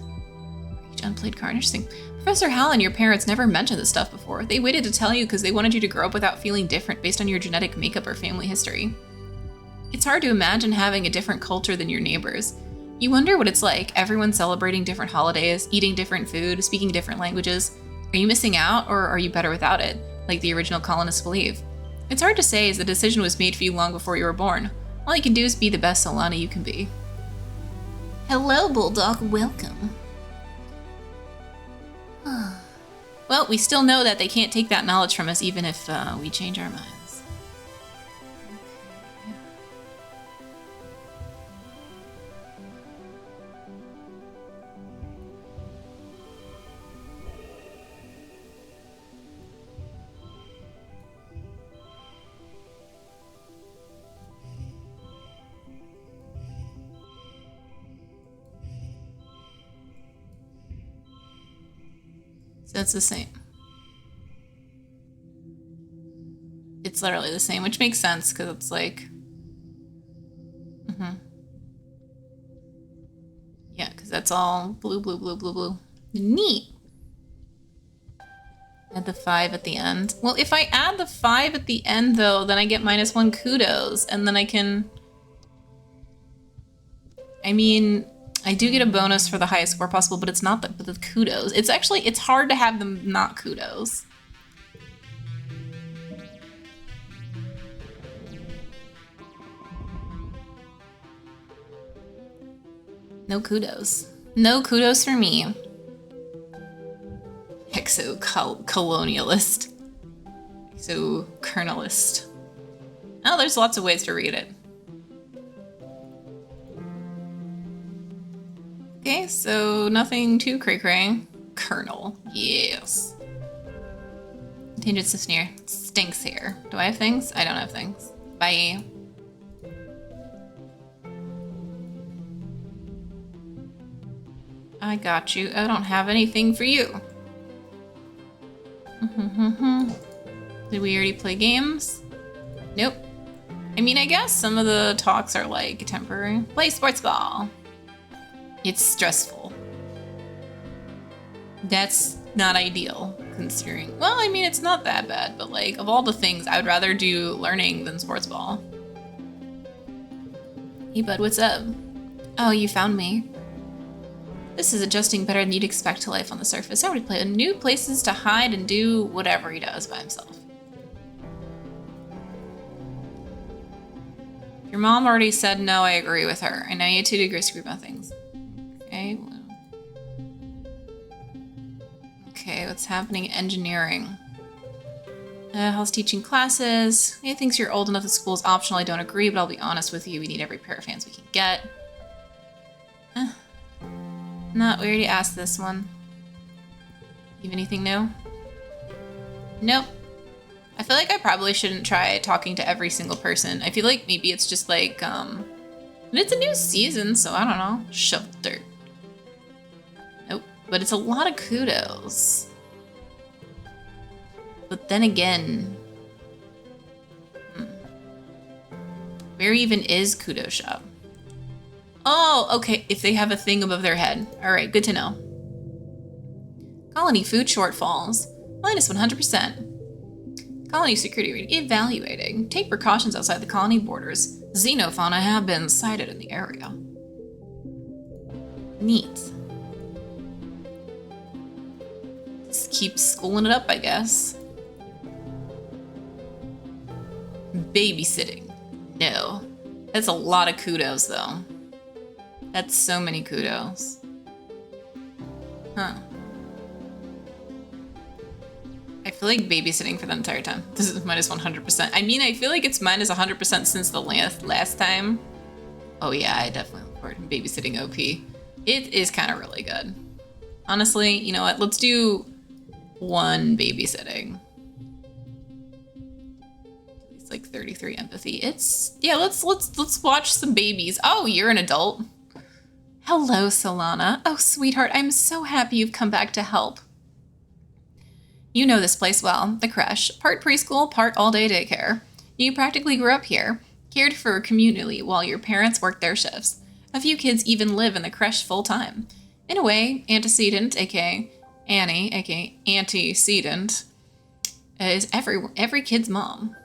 Unplayed card. Interesting. Professor Hal and your parents never mentioned this stuff before. They waited to tell you because they wanted you to grow up without feeling different based on your genetic makeup or family history. It's hard to imagine having a different culture than your neighbors. You wonder what it's like, everyone celebrating different holidays, eating different food, speaking different languages. Are you missing out, or are you better without it, like the original colonists believe? It's hard to say, as the decision was made for you long before you were born. All you can do is be the best Solana you can be. Hello, Bulldog. Welcome. Well, we still know that they can't take that knowledge from us even if we change our minds. So it's the same. It's literally the same, which makes sense because it's like, yeah, because that's all blue, blue, blue, blue, blue. Neat. Add the 5 at the end. Well, if I add the 5 at the end, though, then I get -1 kudos, and then I can... I mean, I do get a bonus for the highest score possible, but it's not the kudos. It's actually, it's hard to have them not kudos. No kudos. No kudos for me. Exocolonialist. Exokernelist. Oh, there's lots of ways to read it. Okay, so nothing too cray-cray. Colonel, yes. Contingent sneer. Stinks here. Do I have things? I don't have things. Bye. I got you. I don't have anything for you. Did we already play games? Nope. I mean, I guess some of the talks are like temporary. Play sports ball. It's stressful. That's not ideal, considering... Well, I mean, it's not that bad, but like, of all the things, I would rather do learning than sports ball. Hey, bud, what's up? Oh, you found me. This is adjusting better than you'd expect to life on the surface. I already play new places to hide and do whatever he does by himself. Your mom already said no, I agree with her. I know you two disagree about things. Okay, well. Okay, what's happening in engineering? How's teaching classes? He thinks you're old enough that school is optional. I don't agree, but I'll be honest with you. We need every pair of hands we can get. No, we already asked this one. You have anything new? Nope. I feel like I probably shouldn't try talking to every single person. I feel like maybe it's just like, and it's a new season, so I don't know. Shovel dirt. Nope. But it's a lot of kudos. But then again, where even is Kudo Shop? Oh, okay, if they have a thing above their head. All right, good to know. Colony food shortfalls, minus 100%. Colony security rating, evaluating. Take precautions outside the colony borders. Xenofauna have been sighted in the area. Neat. Just keep schooling it up, I guess. Babysitting. No. That's a lot of kudos, though. That's so many kudos. Huh. I feel like babysitting for the entire time. This is minus 100%. I mean, I feel like it's minus 100% since the last time. Oh yeah, I definitely look forward to babysitting OP. It is kind of really good. Honestly, you know what? Let's do one babysitting. It's like 33 empathy. It's, yeah, let's watch some babies. Oh, you're an adult. Hello, Solana. Oh, sweetheart, I'm so happy you've come back to help. You know this place well, the creche, part preschool, part all-day daycare. You practically grew up here, cared for communally while your parents worked their shifts. A few kids even live in the creche full-time. In a way, antecedent, aka Annie, aka antecedent, is every kid's mom.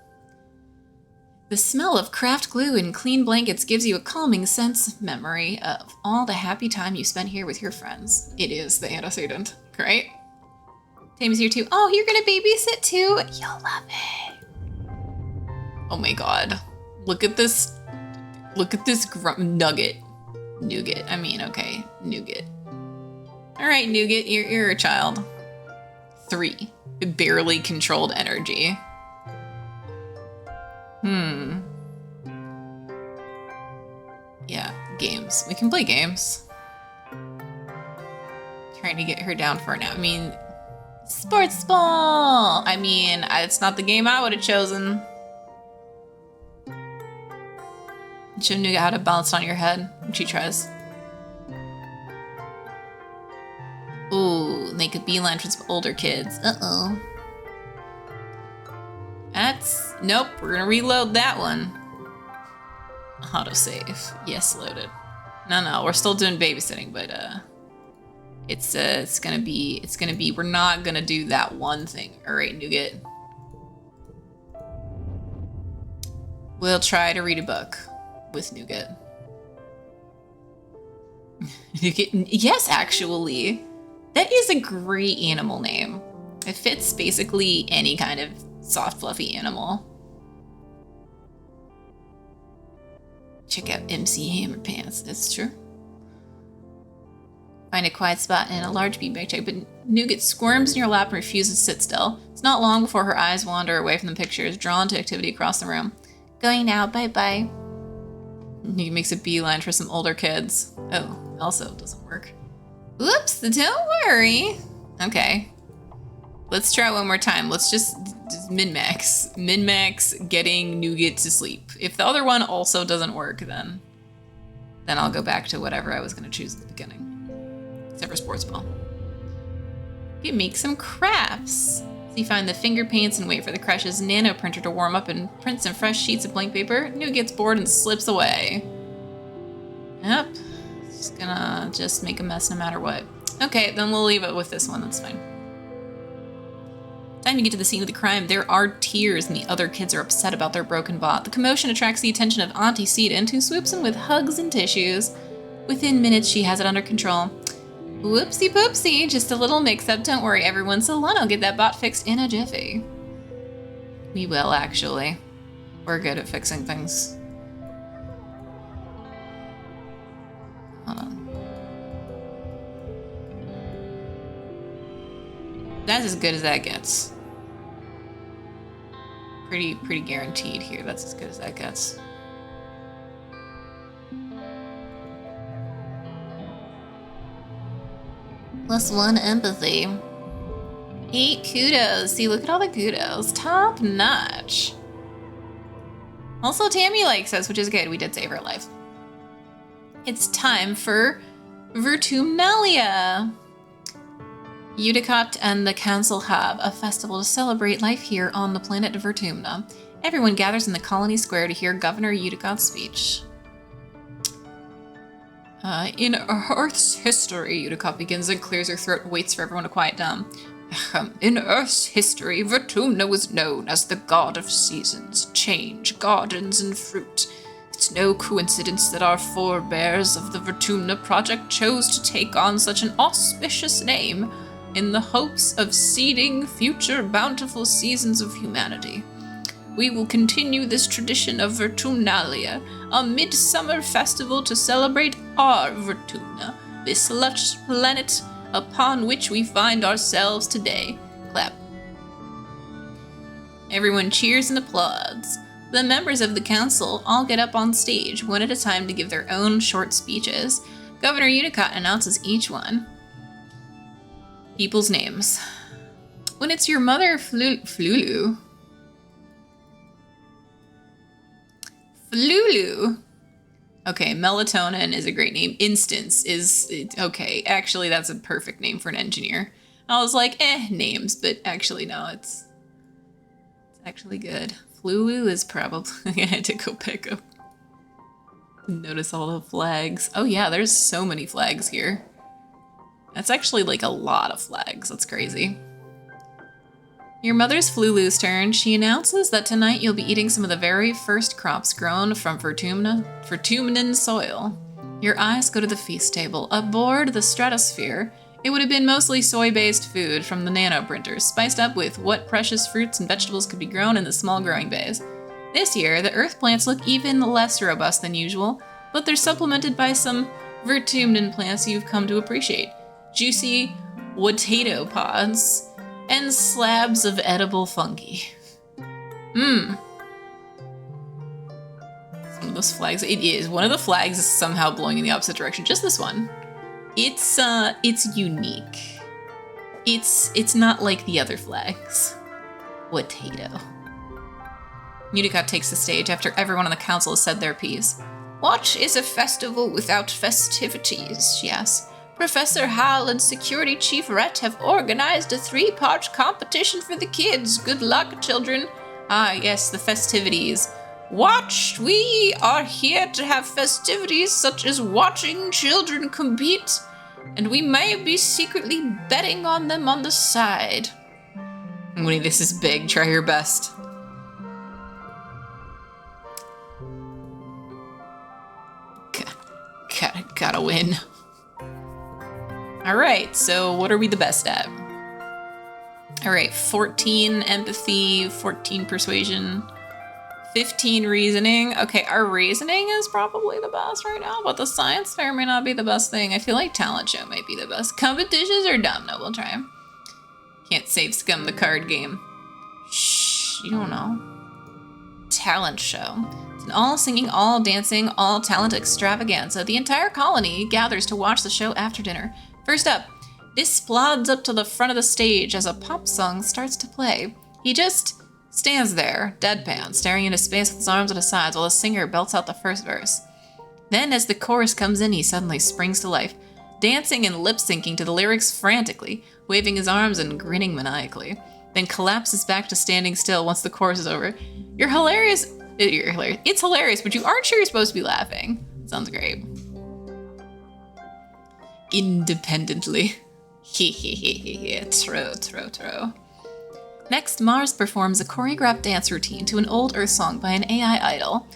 The smell of craft glue and clean blankets gives you a calming sense of memory of all the happy time you spent here with your friends. It is the antecedent, right? Tammy's here too. Oh, you're gonna babysit too? You'll love it. Oh my god. Look at this. Look at this nugget. Nougat. I mean, okay. Nougat. All right, Nougat, you're a child. 3. Barely controlled energy. Yeah, games. We can play games. Trying to get her down for now. I mean, sports ball! I mean, it's not the game I would have chosen. Show Nougat how to balance on your head when she tries. Ooh, make a beeline for some older kids. Uh-oh. That's... Nope, we're gonna reload that one. Autosave. Yes, loaded. No, we're still doing babysitting, but it's gonna be, we're not gonna do that one thing. All right, Nougat. We'll try to read a book with Nougat. Nougat, yes, actually. That is a great animal name. It fits basically any kind of soft, fluffy animal. Check out MC Hammer Pants. That's true. Find a quiet spot in a large beanbag chair, but Nougat squirms in your lap and refuses to sit still. It's not long before her eyes wander away from the pictures, drawn to activity across the room. Going now, bye-bye. He makes a beeline for some older kids. Oh, also doesn't work. Oops, don't worry. Okay. Let's try one more time. Let's just min-max. Min-max getting Nougat to sleep. If the other one also doesn't work, then I'll go back to whatever I was going to choose at the beginning. Except for sports ball. You can make some crafts. So you find the finger paints and wait for the Crush's nano printer to warm up and print some fresh sheets of blank paper. Nougat gets bored and slips away. Yep. Just gonna make a mess no matter what. Okay, then we'll leave it with this one. That's fine. Time you get to the scene of the crime, there are tears and the other kids are upset about their broken bot. The commotion attracts the attention of Auntie Seedant, who swoops in with hugs and tissues. Within minutes, she has it under control. Whoopsie poopsie, just a little mix-up. Don't worry, everyone. Solana will get that bot fixed in a jiffy. We will, actually. We're good at fixing things. Hold on. That's as good as that gets. Pretty guaranteed here. That's as good as that gets. +1 empathy. 8 kudos. See, look at all the kudos. Top notch. Also, Tammy likes us, which is good. We did save her life. It's time for Vertumnalia. Udicot and the council have a festival to celebrate life here on the planet Vertumna. Everyone gathers in the colony square to hear Governor Udicot's speech. In Earth's history, Udicot begins and clears her throat and waits for everyone to quiet down. In Earth's history, Vertumna was known as the god of seasons, change, gardens, and fruit. It's no coincidence that our forebears of the Vertumna project chose to take on such an auspicious name in the hopes of seeding future bountiful seasons of humanity. We will continue this tradition of Vertumnalia, a midsummer festival to celebrate our Vertumna, this lush planet upon which we find ourselves today. Clap. Everyone cheers and applauds. The members of the council all get up on stage, one at a time, to give their own short speeches. Governor Udicot announces each one. People's names. When it's your mother, Flulu. Flulu. Okay, melatonin is a great name. Instance is, okay, actually that's a perfect name for an engineer. I was like, names, but actually no, it's actually good. Flulu is probably, I had to go pick up. Notice all the flags. Oh yeah, there's so many flags here. That's actually like a lot of flags. That's crazy. Your mother's Flulu's turn. She announces that tonight you'll be eating some of the very first crops grown from Vertumnan soil. Your eyes go to the feast table. Aboard the stratosphere, it would have been mostly soy-based food from the nanoprinters, spiced up with what precious fruits and vegetables could be grown in the small growing bays. This year, the earth plants look even less robust than usual, but they're supplemented by some Vertumnan plants you've come to appreciate. Juicy potato pods, and slabs of edible fungi. Some of those flags, it is. One of the flags is somehow blowing in the opposite direction, just this one. It's unique. It's not like the other flags. Potato. Udicot takes the stage after everyone on the council has said their piece. What is a festival without festivities, she asks. Professor Hal and Security Chief Rhett have organized a 3-part competition for the kids. Good luck, children. Ah, yes, the festivities. Watch! We are here to have festivities such as watching children compete, and we may be secretly betting on them on the side. Winnie, this is big. Try your best. Gotta win. Alright, so what are we the best at? Alright, 14 empathy, 14 persuasion, 15 reasoning. Okay, our reasoning is probably the best right now, but the science fair may not be the best thing. I feel like talent show might be the best. Competitions are dumb. No, we'll try them. Can't save scum the card game. Shh, you don't know. Talent show. An all singing, all dancing, all talent extravaganza. The entire colony gathers to watch the show after dinner. First up, this plods up to the front of the stage as a pop song starts to play. He just stands there, deadpan, staring into space with his arms at his sides while the singer belts out the first verse. Then, as the chorus comes in, he suddenly springs to life, dancing and lip-syncing to the lyrics frantically, waving his arms and grinning maniacally. Then collapses back to standing still once the chorus is over. You're hilarious. It's hilarious, but you aren't sure you're supposed to be laughing. Sounds great. Independently. True. Next, Mars performs a choreographed dance routine to an old Earth song by an AI idol.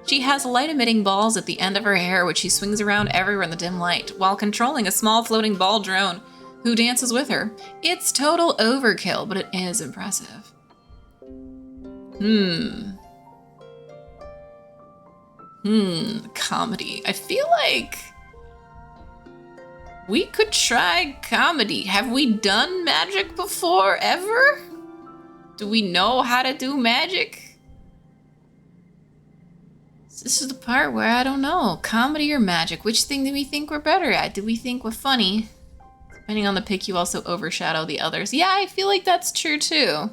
She has light-emitting balls at the end of her hair, which she swings around everywhere in the dim light, while controlling a small floating ball drone who dances with her. It's total overkill, but it is impressive. Comedy. I feel like we could try comedy. Have we done magic before, ever? Do we know how to do magic? This is the part where I don't know. Comedy or magic? Which thing do we think we're better at? Do we think we're funny? Depending on the pick, you also overshadow the others. Yeah, I feel like that's true too.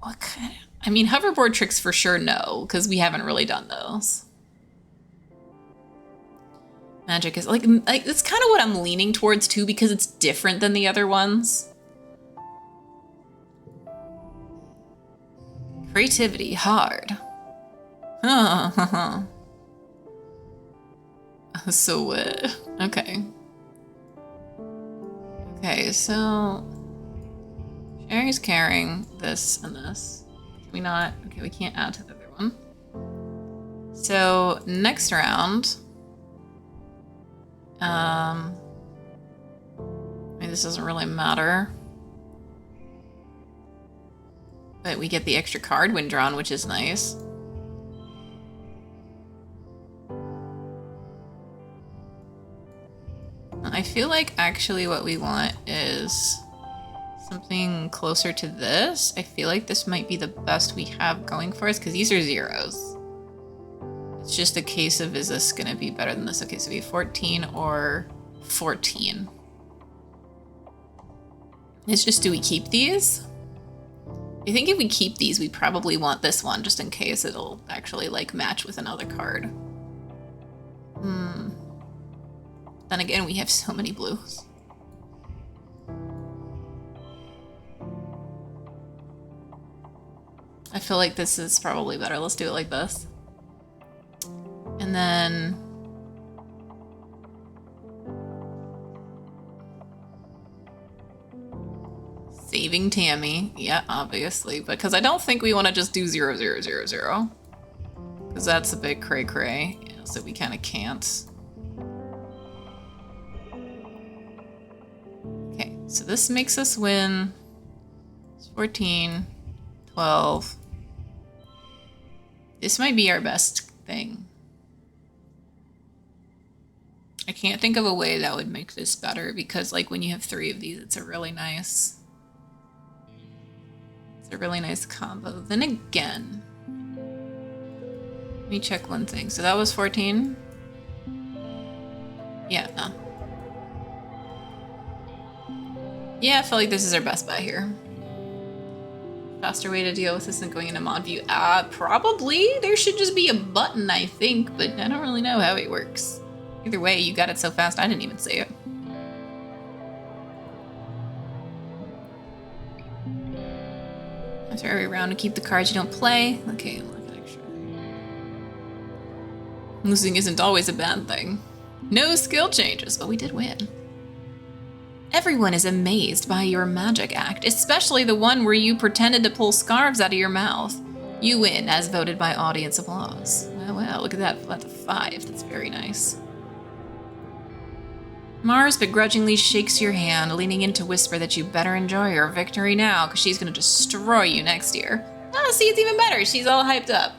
What kind of... I mean, hoverboard tricks for sure, no, because we haven't really done those. Magic is like it's kind of what I'm leaning towards too, because it's different than the other ones. Creativity, hard. So okay. Okay, so sharing is caring. This and this. Can we not? Okay, we can't add to the other one. So next round. I mean, this doesn't really matter. But we get the extra card when drawn, which is nice. I feel like actually what we want is something closer to this. I feel like this might be the best we have going for us because these are zeros. It's just a case of, is this gonna be better than this? Okay, so we have 14 or 14. It's just, do we keep these? I think if we keep these, we probably want this one just in case it'll actually like match with another card. Then again, we have so many blues. I feel like this is probably better. Let's do it like this. And then saving Tammy. Yeah, obviously, because I don't think we want to just do 0, 0, 0, 0. Because that's a bit cray-cray, yeah, so we kind of can't. Okay, so this makes us win. It's 14, 12. This might be our best thing. I can't think of a way that would make this better because like when you have 3 of these, it's a really nice combo. Then again, let me check one thing. So that was 14. Yeah, no. Yeah, I feel like this is our best bet here. Faster way to deal with this than going into mod view. Probably. There should just be a button, I think, but I don't really know how it works. Either way, you got it so fast, I didn't even see it. After every round to keep the cards you don't play. Okay, look at extra. Losing isn't always a bad thing. No skill changes, but we did win. Everyone is amazed by your magic act, especially the one where you pretended to pull scarves out of your mouth. You win, as voted by audience applause. Wow, look at that. That's a 5. That's very nice. Mars begrudgingly shakes your hand, leaning in to whisper that you better enjoy your victory now, because she's going to destroy you next year. Oh, see, it's even better. She's all hyped up.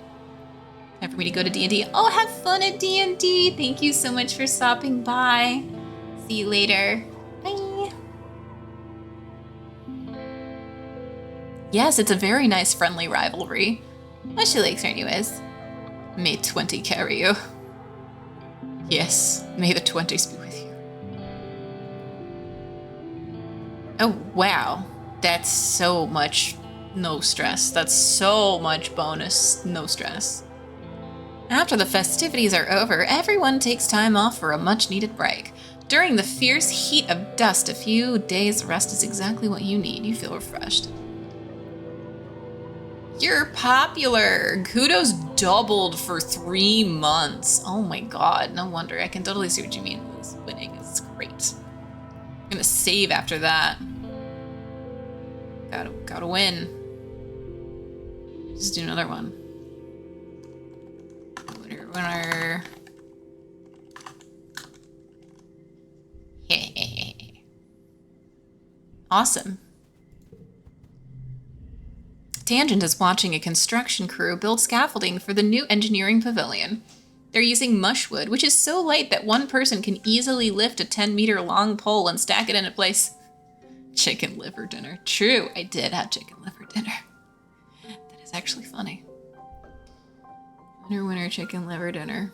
Time for me to go to D&D. Oh, have fun at D&D. Thank you so much for stopping by. See you later. Bye. Yes, it's a very nice friendly rivalry. What she likes her anyways. May 20 carry you. Yes, may the 20s be with you. Oh, wow. That's so much no stress. That's so much bonus no stress. After the festivities are over, everyone takes time off for a much-needed break. During the fierce heat of dust, a few days rest is exactly what you need. You feel refreshed. You're popular. Kudos doubled for 3 months. Oh my god, no wonder. I can totally see what you mean. This winning is great. I'm gonna save after that. Gotta win. Just do another one. Winner. Awesome. Tangent is watching a construction crew build scaffolding for the new engineering pavilion. They're using mushwood, which is so light that one person can easily lift a 10-meter long pole and stack it into place. Chicken liver dinner. True, I did have chicken liver dinner. That is actually funny. Winner, chicken liver dinner.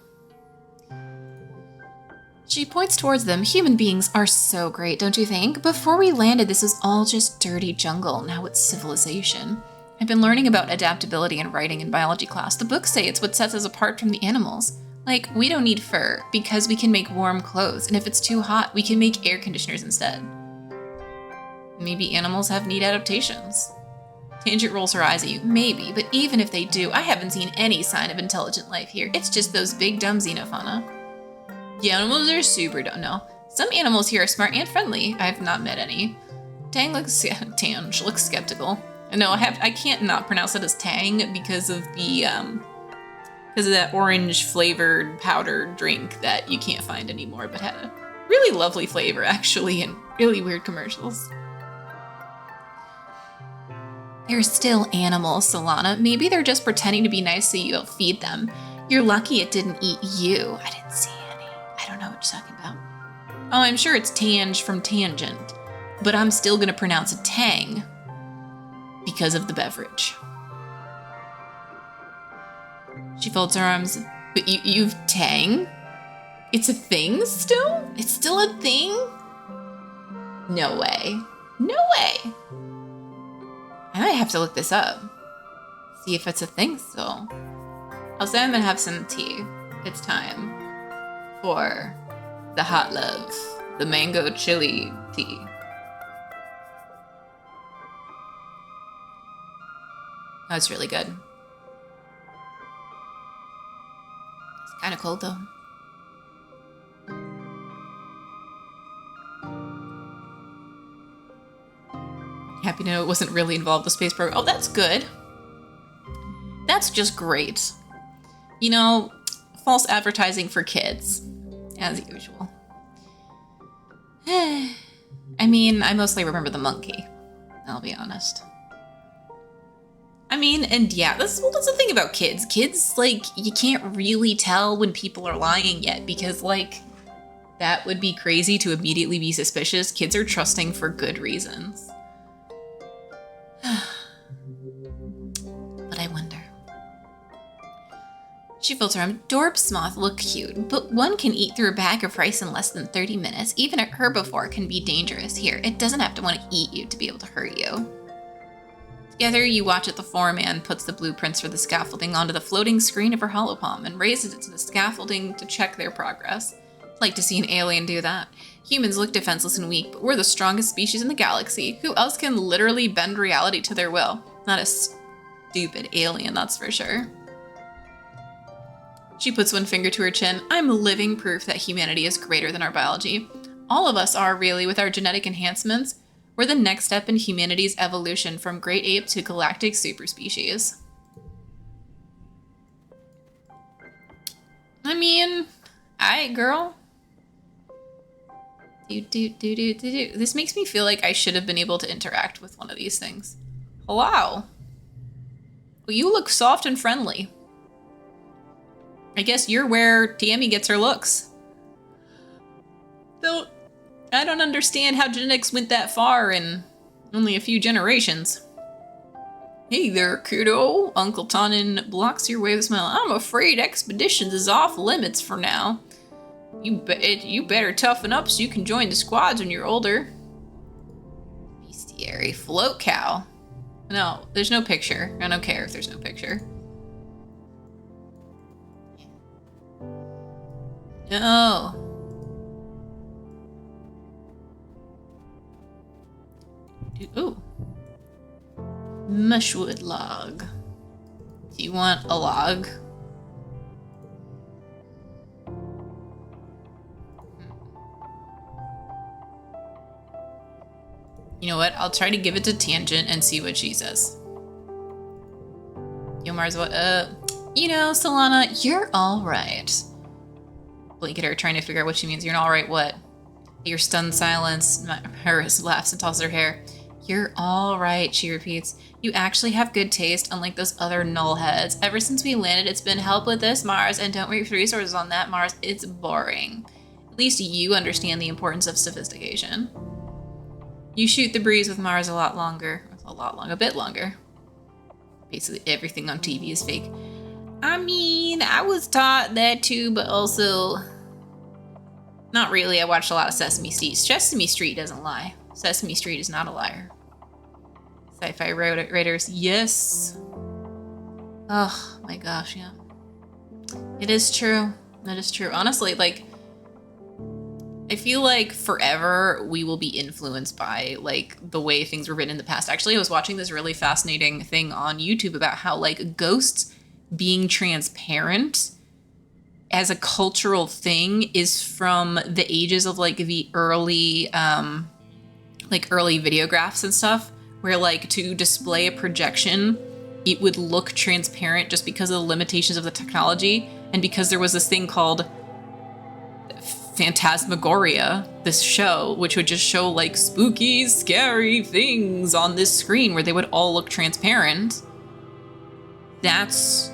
She points towards them. Human beings are so great, don't you think? Before we landed, this was all just dirty jungle. Now it's civilization. I've been learning about adaptability and writing in biology class. The books say it's what sets us apart from the animals. Like, we don't need fur because we can make warm clothes, and if it's too hot, we can make air conditioners instead. Maybe animals have neat adaptations. Tangent rolls her eyes at you. Maybe, but even if they do, I haven't seen any sign of intelligent life here. It's just those big dumb xenofauna. The animals are super dumb. No, some animals here are smart and friendly. I have not met any. Tange looks skeptical. No, I can't not pronounce it as Tang because of the that orange flavored powdered drink that you can't find anymore, but had a really lovely flavor actually, and really weird commercials. They're still animals, Solana. Maybe they're just pretending to be nice so you'll feed them. You're lucky it didn't eat you. I didn't see any. I don't know what you're talking about. Oh, I'm sure it's Tange from Tangent, but I'm still gonna pronounce it Tang because of the beverage. She folds her arms. But you've Tang? It's a thing still? It's still a thing? No way. No way. I might have to look this up. See if it's a thing still. I'll say I'm gonna have some tea. It's time for the hot love, the mango chili tea. That's really good. It's kind of cold though. Happy to know it wasn't really involved with the space program. Oh, that's good. That's just great. You know, false advertising for kids, as usual. I mean, I mostly remember the monkey, I'll be honest. I mean, and yeah, that's the thing about kids. Kids, like, you can't really tell when people are lying yet because, like, that would be crazy to immediately be suspicious. Kids are trusting for good reasons. But I wonder. She feels her arm. Dorps moth look cute, but one can eat through a bag of rice in less than 30 minutes. Even a herbivore can be dangerous here. It doesn't have to want to eat you to be able to hurt you. Together, you watch as the foreman puts the blueprints for the scaffolding onto the floating screen of her holopalm and raises it to the scaffolding to check their progress. I'd like to see an alien do that. Humans look defenseless and weak, but we're the strongest species in the galaxy. Who else can literally bend reality to their will? Not a stupid alien, that's for sure. She puts one finger to her chin. I'm living proof that humanity is greater than our biology. All of us are, really, with our genetic enhancements. We're the next step in humanity's evolution from great ape to galactic superspecies. I mean, aight, girl. This makes me feel like I should have been able to interact with one of these things. Hello. Well, you look soft and friendly. I guess you're where Tammy gets her looks. Though, I don't understand how genetics went that far in only a few generations. Hey there, kiddo. Uncle Tonin blocks your way with a smile. I'm afraid expeditions is off limits for now. You better toughen up so you can join the squads when you're older. Bestiary. Float cow. No, there's no picture. I don't care if there's no picture. No. Ooh. Mushwood log. Do you want a log? You know what? I'll try to give it to Tangent and see what she says. Yomar's what? You know, Solana, you're all right. Blink at her, trying to figure out what she means. You're all right, what? Your stunned silence. Her laughs and tosses her hair. You're all right, she repeats. You actually have good taste, unlike those other nullheads. Ever since we landed, it's been help with this, Mars, and don't waste resources on that, Mars. It's boring. At least you understand the importance of sophistication. You shoot the breeze with Mars a bit longer. Basically, everything on TV is fake. I mean, I was taught that too, but also not really. I watched a lot of Sesame Street. Sesame Street doesn't lie. Sesame Street is not a liar. Sci-fi writers, yes. Oh my gosh, yeah. It is true. That is true. Honestly, like, I feel like forever we will be influenced by like the way things were written in the past. Actually, I was watching this really fascinating thing on YouTube about how like ghosts being transparent as a cultural thing is from the ages of like the early videographs and stuff, where like to display a projection, it would look transparent just because of the limitations of the technology. And because there was this thing called Phantasmagoria, this show, which would just show like spooky, scary things on this screen where they would all look transparent. That's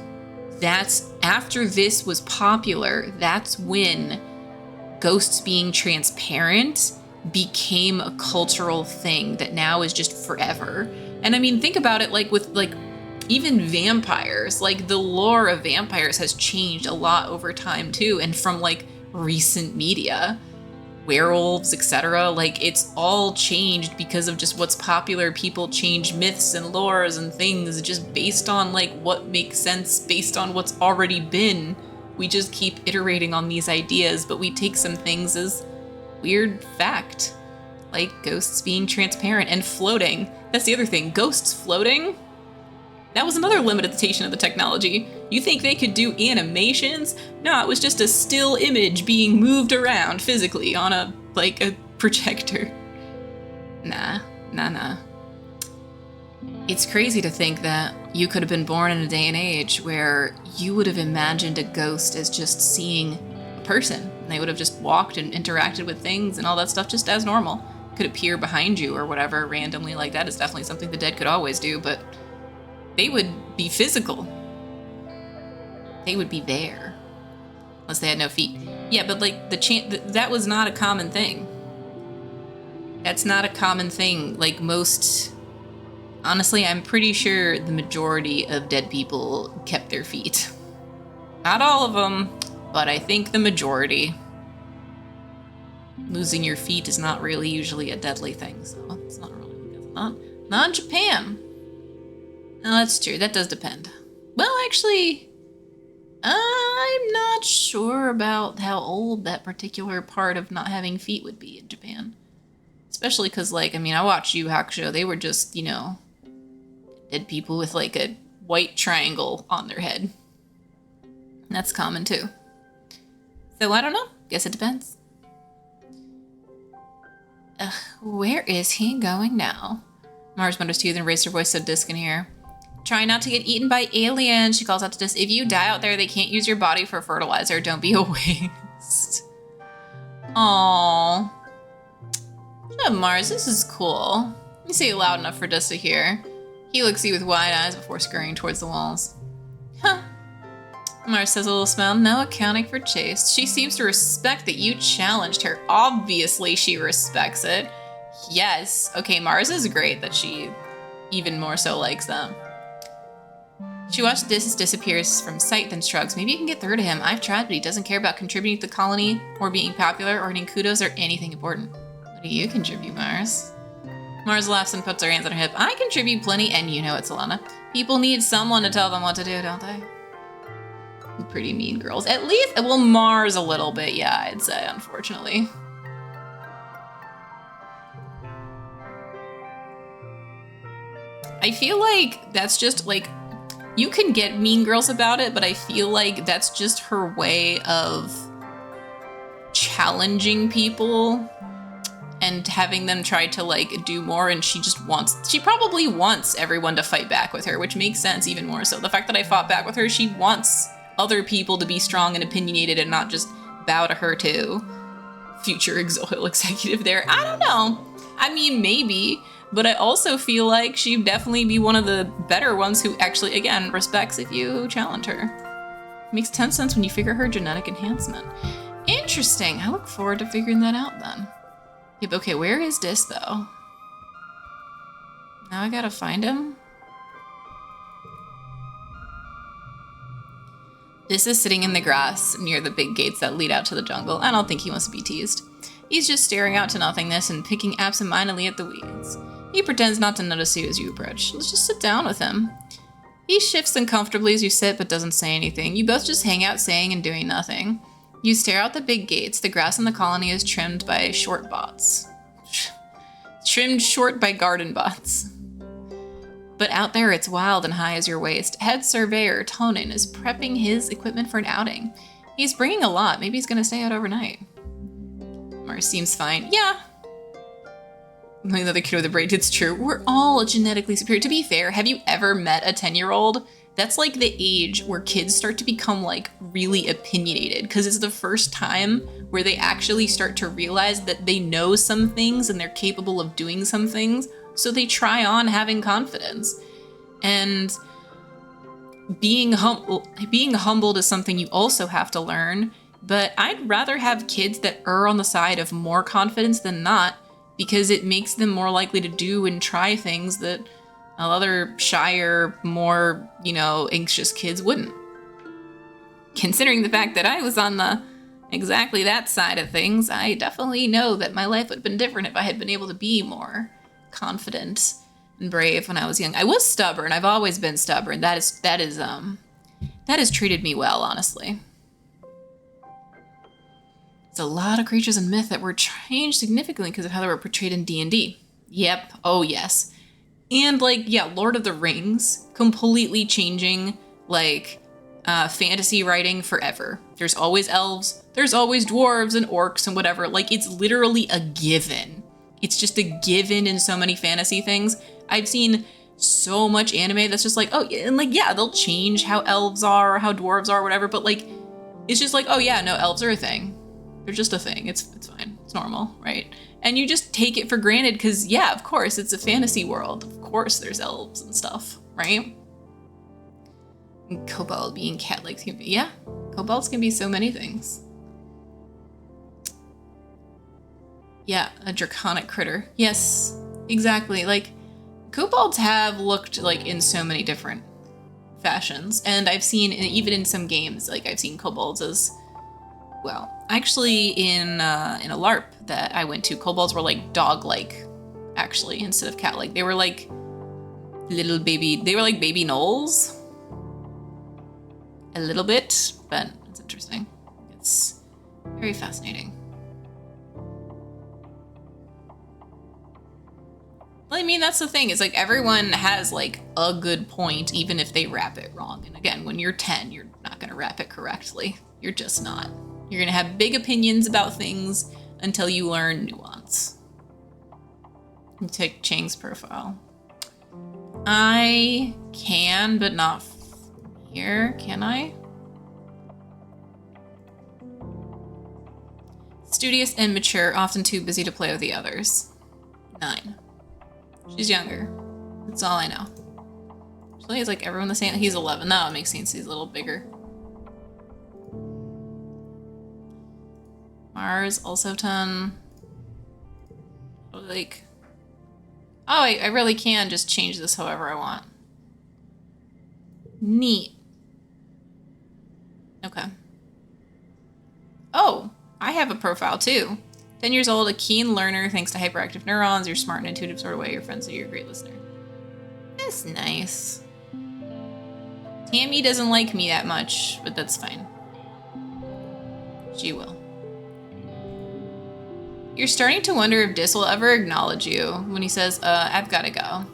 after this was popular, that's when ghosts being transparent became a cultural thing that now is just forever. And I mean, think about it, like with like even vampires, like the lore of vampires has changed a lot over time too, and from like recent media, werewolves, etc. Like it's all changed because of just what's popular. People change myths and lores and things just based on like what makes sense, based on what's already been. We just keep iterating on these ideas, but we take some things as weird fact, like ghosts being transparent and floating. That's the other thing. Ghosts floating? That was another limitation of the technology. You think they could do animations? No, it was just a still image being moved around physically on a projector. Nah. It's crazy to think that you could have been born in a day and age where you would have imagined a ghost as just seeing a person. They would have just walked and interacted with things and all that stuff just as normal. Could appear behind you or whatever randomly. Like that is definitely something the dead could always do, but they would be physical. They would be there. Unless they had no feet. Yeah, but like that was not a common thing. That's not a common thing. Like most, honestly, I'm pretty sure the majority of dead people kept their feet. Not all of them, but I think the majority. Losing your feet is not really usually a deadly thing, so it's not really, because not in Japan. No, that's true. That does depend. Well, actually, I'm not sure about how old that particular part of not having feet would be in Japan. Especially because, like, I mean, I watched Yu Hakusho. They were just, you know, dead people with, like, a white triangle on their head. And that's common, too. So, I don't know. Guess it depends. Where is he going now? Mars mutters to you, then raised her voice so Dis can hear. Try not to get eaten by aliens, she calls out to Dis. If you die out there, they can't use your body for fertilizer. Don't be a waste. Aww. Shut up, Mars. This is cool. You say it loud enough for Dis to hear. He looks at you with wide eyes before scurrying towards the walls. Huh. Mars says a little smile. No accounting for Chase. She seems to respect that you challenged her. Obviously, she respects it. Yes. Okay, Mars is great that she even more so likes them. She watched Dis disappears from sight, then shrugs. Maybe you can get through to him. I've tried, but he doesn't care about contributing to the colony or being popular or earning kudos or anything important. What do you contribute, Mars? Mars laughs and puts her hands on her hip. I contribute plenty, and you know it, Solana. People need someone to tell them what to do, don't they? Pretty mean girls. At least, well, Mars a little bit, yeah, I'd say, unfortunately. I feel like that's just, like, you can get mean girls about it, but I feel like that's just her way of challenging people and having them try to, like, do more, and she probably wants everyone to fight back with her, which makes sense even more so. The fact that I fought back with her, she wants other people to be strong and opinionated and not just bow to her too. Future Exoil executive there. I don't know. I mean, maybe, but I also feel like she'd definitely be one of the better ones who actually, again, respects if you challenge her. Makes 10 cents when you figure her genetic enhancement. Interesting. I look forward to figuring that out then. Yep, okay, where is Dis though? Now I gotta find him. Dis is sitting in the grass near the big gates that lead out to the jungle. I don't think he wants to be teased. He's just staring out to nothingness and picking absentmindedly at the weeds. He pretends not to notice you as you approach. Let's just sit down with him. He shifts uncomfortably as you sit but doesn't say anything. You both just hang out saying and doing nothing. You stare out the big gates. The grass in the colony is trimmed by short bots. Trimmed short by garden bots. But out there, it's wild and high as your waist. Head surveyor Tonin is prepping his equipment for an outing. He's bringing a lot. Maybe he's going to stay out overnight. Mars seems fine. Yeah. The other kid with the braid, it's true. We're all genetically superior. To be fair, have you ever met a 10-year-old? That's like the age where kids start to become like really opinionated because it's the first time where they actually start to realize that they know some things and they're capable of doing some things. So they try on having confidence. And being humbled is something you also have to learn. But I'd rather have kids that err on the side of more confidence than not, because it makes them more likely to do and try things that other shyer, more, anxious kids wouldn't. Considering the fact that I was on the exactly that side of things, I definitely know that my life would have been different if I had been able to be more confident and brave when I was young. I was stubborn. I've always been stubborn. That has treated me well, honestly. It's a lot of creatures in myth that were changed significantly because of how they were portrayed in D&D. Yep. Oh, yes. And, Lord of the Rings, completely changing, fantasy writing forever. There's always elves, there's always dwarves and orcs and whatever. It's literally a given. It's just a given in so many fantasy things. I've seen so much anime that's just they'll change how elves are or how dwarves are or whatever, but, it's just oh, yeah, no, elves are a thing. They're just a thing. It's fine. It's normal, right? And you just take it for granted because, yeah, of course, it's a fantasy world. Of course there's elves and stuff, right? And kobold being cat-like. Yeah, kobolds can be so many things. Yeah, a draconic critter. Yes, exactly. Kobolds have looked, in so many different fashions. And I've seen, even in some games, I've seen kobolds as... Well, actually, in a LARP that I went to, kobolds were dog-like, actually, instead of cat-like. They were little baby. They were baby gnolls, a little bit, but it's interesting. It's very fascinating. Well, I mean, that's the thing. Is everyone has a good point, even if they wrap it wrong. And again, when you're 10, you're not gonna wrap it correctly. You're just not. You're gonna have big opinions about things until you learn nuance. You take Chang's profile. I can, but not here, can I? Studious and mature, often too busy to play with the others. 9. She's younger. That's all I know. Actually, is everyone the same? He's 11. No, it makes sense. He's a little bigger. Mars, also 10. Oh, I really can just change this however I want. Neat. Okay. Oh, I have a profile too. 10 years old, a keen learner thanks to hyperactive neurons. You're smart and intuitive sort of way. Your friends say you're a great listener. That's nice. Tammy doesn't like me that much, but that's fine. She will. You're starting to wonder if Dis will ever acknowledge you when he says, I've gotta go.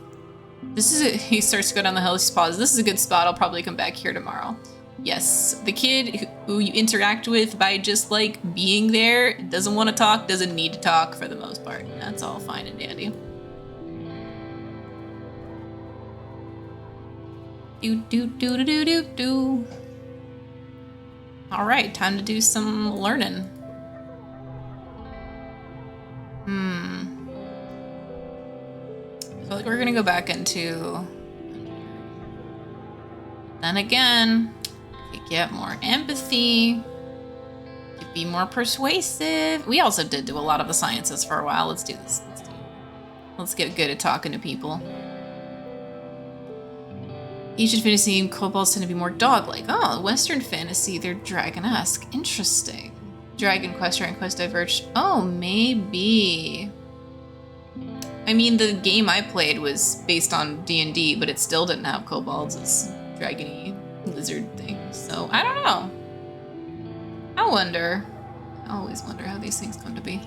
He starts to go down the hill, he pauses. This is a good spot, I'll probably come back here tomorrow. Yes, the kid who you interact with by just like being there, doesn't want to talk, doesn't need to talk for the most part. That's all fine and dandy. Do. All right, time to do some learning. I feel like we're gonna go back into. Then again, we get more empathy. Could be more persuasive. We also did do a lot of the sciences for a while. Let's do this. Let's get good at talking to people. Ancient fantasy kobolds tend to be more dog-like. Oh, Western fantasy, they're dragon-esque. Interesting. Dragon Quest, Dragon Quest Diverged. Oh, maybe. I mean, the game I played was based on D&D, but it still didn't have kobolds as dragon-y lizard things. So, I don't know. I wonder. I always wonder how these things come to be.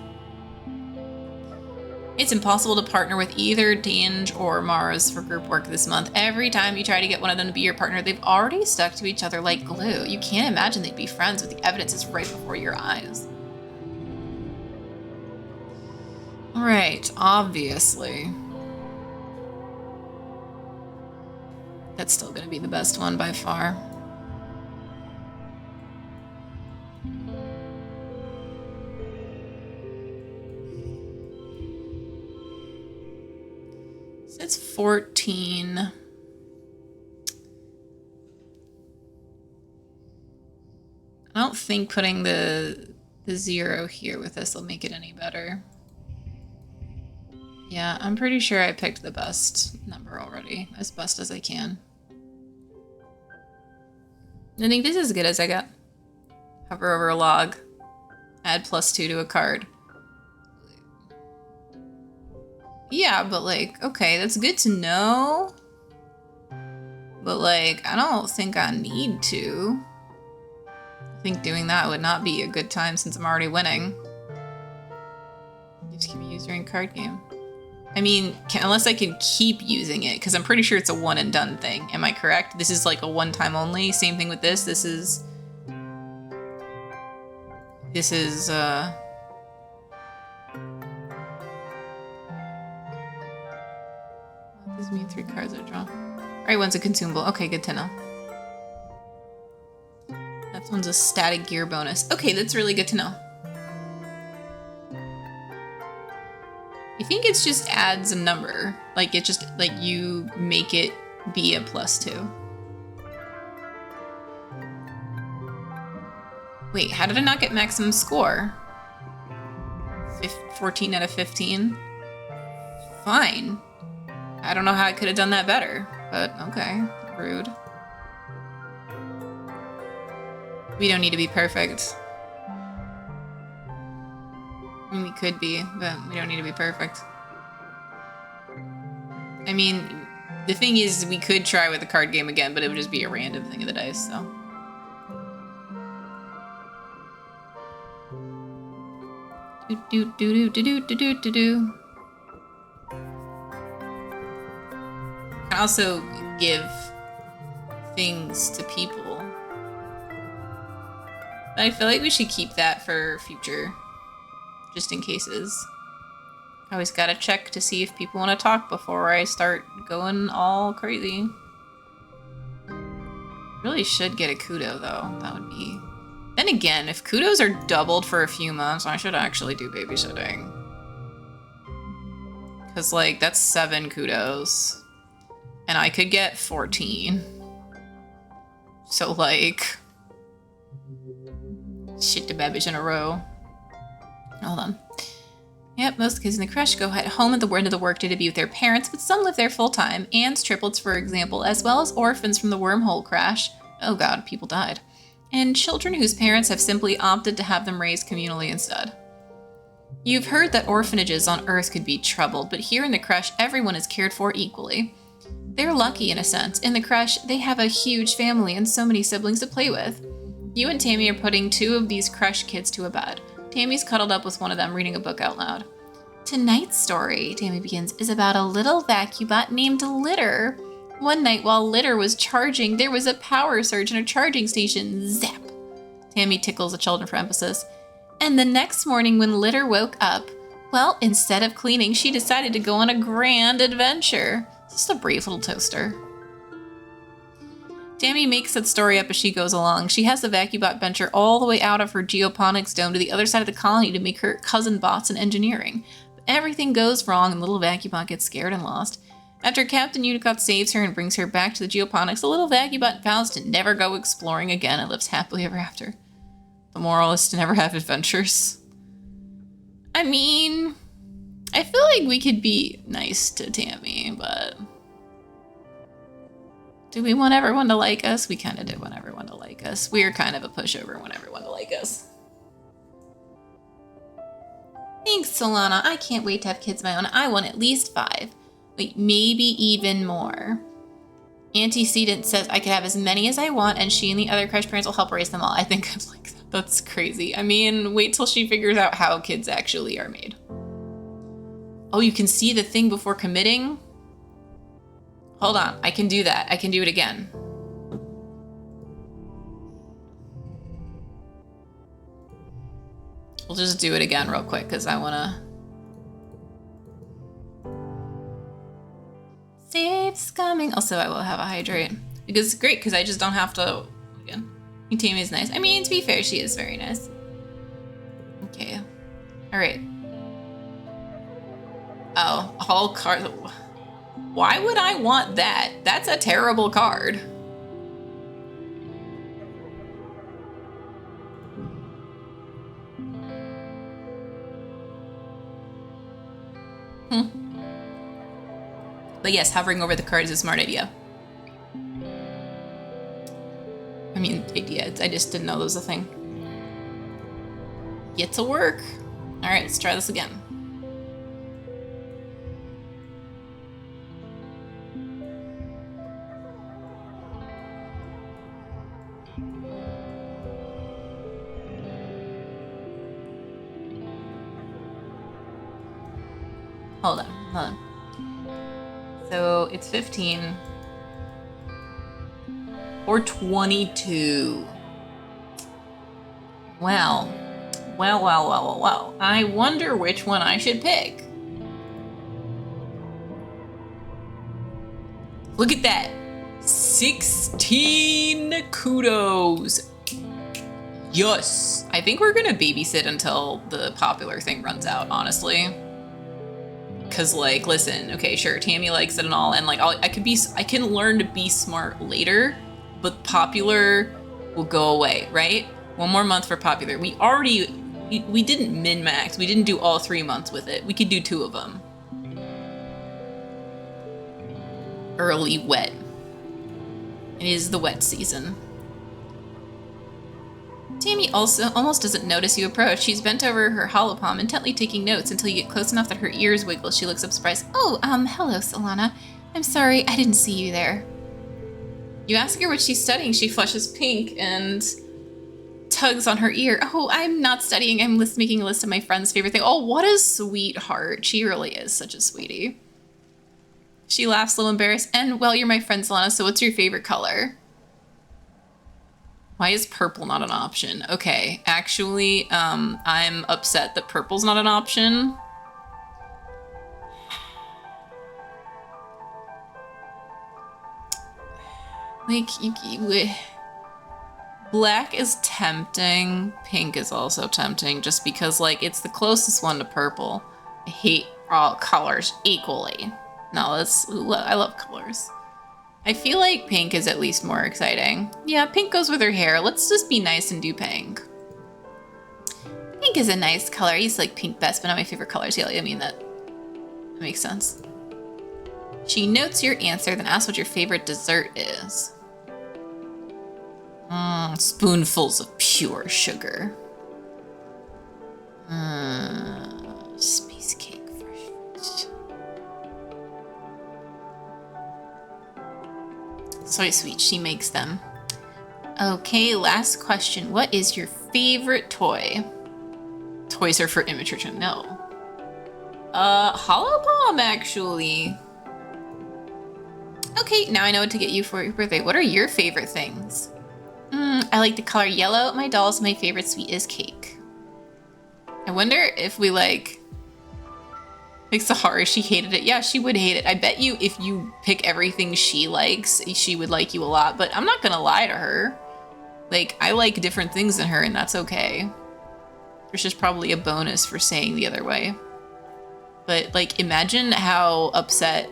It's impossible to partner with either Dange or Mars for group work this month. Every time you try to get one of them to be your partner, they've already stuck to each other like glue. You can't imagine they'd be friends with the evidence is right before your eyes. Right, obviously. That's still gonna be the best one by far. It's 14. I don't think putting the 0 here with this will make it any better. Yeah, I'm pretty sure I picked the best number already, as best as I can. I think this is as good as I got. Hover over a log. Add +2 to a card. Yeah, but like, okay, that's good to know. But like, I don't think I need to. I think doing that would not be a good time since I'm already winning. Just keep using during card game. I mean, unless I can keep using it, because I'm pretty sure it's a one and done thing. Am I correct? This is like a one time only. Same thing with this. This is what does mean 3 cards are drawn? Alright, one's a consumable. Okay, good to know. That one's a static gear bonus. Okay, that's really good to know. I think it's just adds a number. Like, it just, like, you make it be a +2. Wait, how did I not get maximum score? 14 out of 15? Fine. I don't know how I could have done that better, but okay. Rude. We don't need to be perfect. I mean, we could be, but we don't need to be perfect. I mean, the thing is, we could try with the card game again, but it would just be a random thing of the dice, so. Do. I also give things to people. But I feel like we should keep that for future. Just in cases. I always gotta check to see if people want to talk before I start going all crazy. Really should get a kudo though. That would be... Then again, if kudos are doubled for a few months, I should actually do babysitting. Because like, that's 7 kudos. And I could get 14. So like... shit to babies in a row. Hold on. Yep, most kids in the creche go home at the end of the workday to be with their parents, but some live there full-time. Anne's triplets, for example, as well as orphans from the wormhole crash. Oh god, people died. And children whose parents have simply opted to have them raised communally instead. You've heard that orphanages on Earth could be troubled, but here in the creche, everyone is cared for equally. They're lucky in a sense. In the creche, they have a huge family and so many siblings to play with. You and Tammy are putting 2 of these creche kids to a bed. Tammy's cuddled up with one of them, reading a book out loud. Tonight's story, Tammy begins, is about a little vacubot named Litter. One night while Litter was charging, there was a power surge in a charging station. Zap! Tammy tickles the children for emphasis. And the next morning when Litter woke up, well, instead of cleaning, she decided to go on a grand adventure. Just a brave little toaster. Tammy makes that story up as she goes along. She has the vacubot venture all the way out of her geoponics dome to the other side of the colony to make her cousin bots in engineering. But everything goes wrong and the little vacubot gets scared and lost. After Captain Unicott saves her and brings her back to the geoponics, the little vacubot vows to never go exploring again and lives happily ever after. The moral is to never have adventures. I mean, I feel like we could be nice to Tammy, but... do we want everyone to like us? We kind of do want everyone to like us. We're kind of a pushover, want everyone to like us. Thanks, Solana. I can't wait to have kids of my own. I want at least 5. Wait, maybe even more. Auntie Cedant says I could have as many as I want, and she and the other creche parents will help raise them all. I think I'm like, that's crazy. I mean, wait till she figures out how kids actually are made. Oh, you can see the thing before committing? Hold on, I can do that. I can do it again. We'll just do it again real quick because I want to... Save's coming. Also, I will have a hydrate. Because it's great because I just don't have to... Again, Tammy is nice. I mean, to be fair, she is very nice. Okay. All right. Oh, all cards... Why would I want that? That's a terrible card. But yes, hovering over the card is a smart idea. I mean, idea. I just didn't know there was a thing. Get to work. All right, let's try this again. Hold on. So it's 15 or 22. Well. I wonder which one I should pick. Look at that. 16 kudos. Yes. I think we're gonna babysit until the popular thing runs out, honestly. Cause like, listen, okay, sure, Tammy likes it and all, and like, I can learn to be smart later, but popular will go away, right? 1 more month for popular. We didn't min-max. We didn't do all 3 months with it. We could do 2 of them. Early wet. It is the wet season. Tammy also almost doesn't notice you approach. She's bent over her holopalm, intently taking notes until you get close enough that her ears wiggle. She looks up surprised. Oh, hello, Solana. I'm sorry, I didn't see you there. You ask her what she's studying. She flushes pink and tugs on her ear. Oh, I'm not studying. I'm making a list of my friend's favorite thing. Oh, what a sweetheart. She really is such a sweetie. She laughs a little embarrassed. And, well, you're my friend, Solana, so what's your favorite color? Why is purple not an option? Okay, actually, I'm upset that purple's not an option. Like, black is tempting. Pink is also tempting, just because, like, it's the closest one to purple. I hate all colors equally. No, I love colors. I feel like pink is at least more exciting. Yeah, pink goes with her hair. Let's just be nice and do pink. Pink is a nice color. I used to like pink best, but not my favorite color. So yeah, I mean, that makes sense. She notes your answer, then asks what your favorite dessert is. Spoonfuls of pure sugar. Space cake, fresh. Soy sweet, she makes them. Okay, last question. What is your favorite toy? Toys are for immature children. No. Hollow Bomb, actually. Okay, now I know what to get you for your birthday. What are your favorite things? I like the color yellow. My doll's my favorite sweet is cake. I wonder if we like Sahara, she hated it. Yeah, she would hate it. I bet you if you pick everything she likes, she would like you a lot, but I'm not gonna lie to her. Like, I like different things than her, and that's okay. There's just probably a bonus for saying the other way. But, like, imagine how upset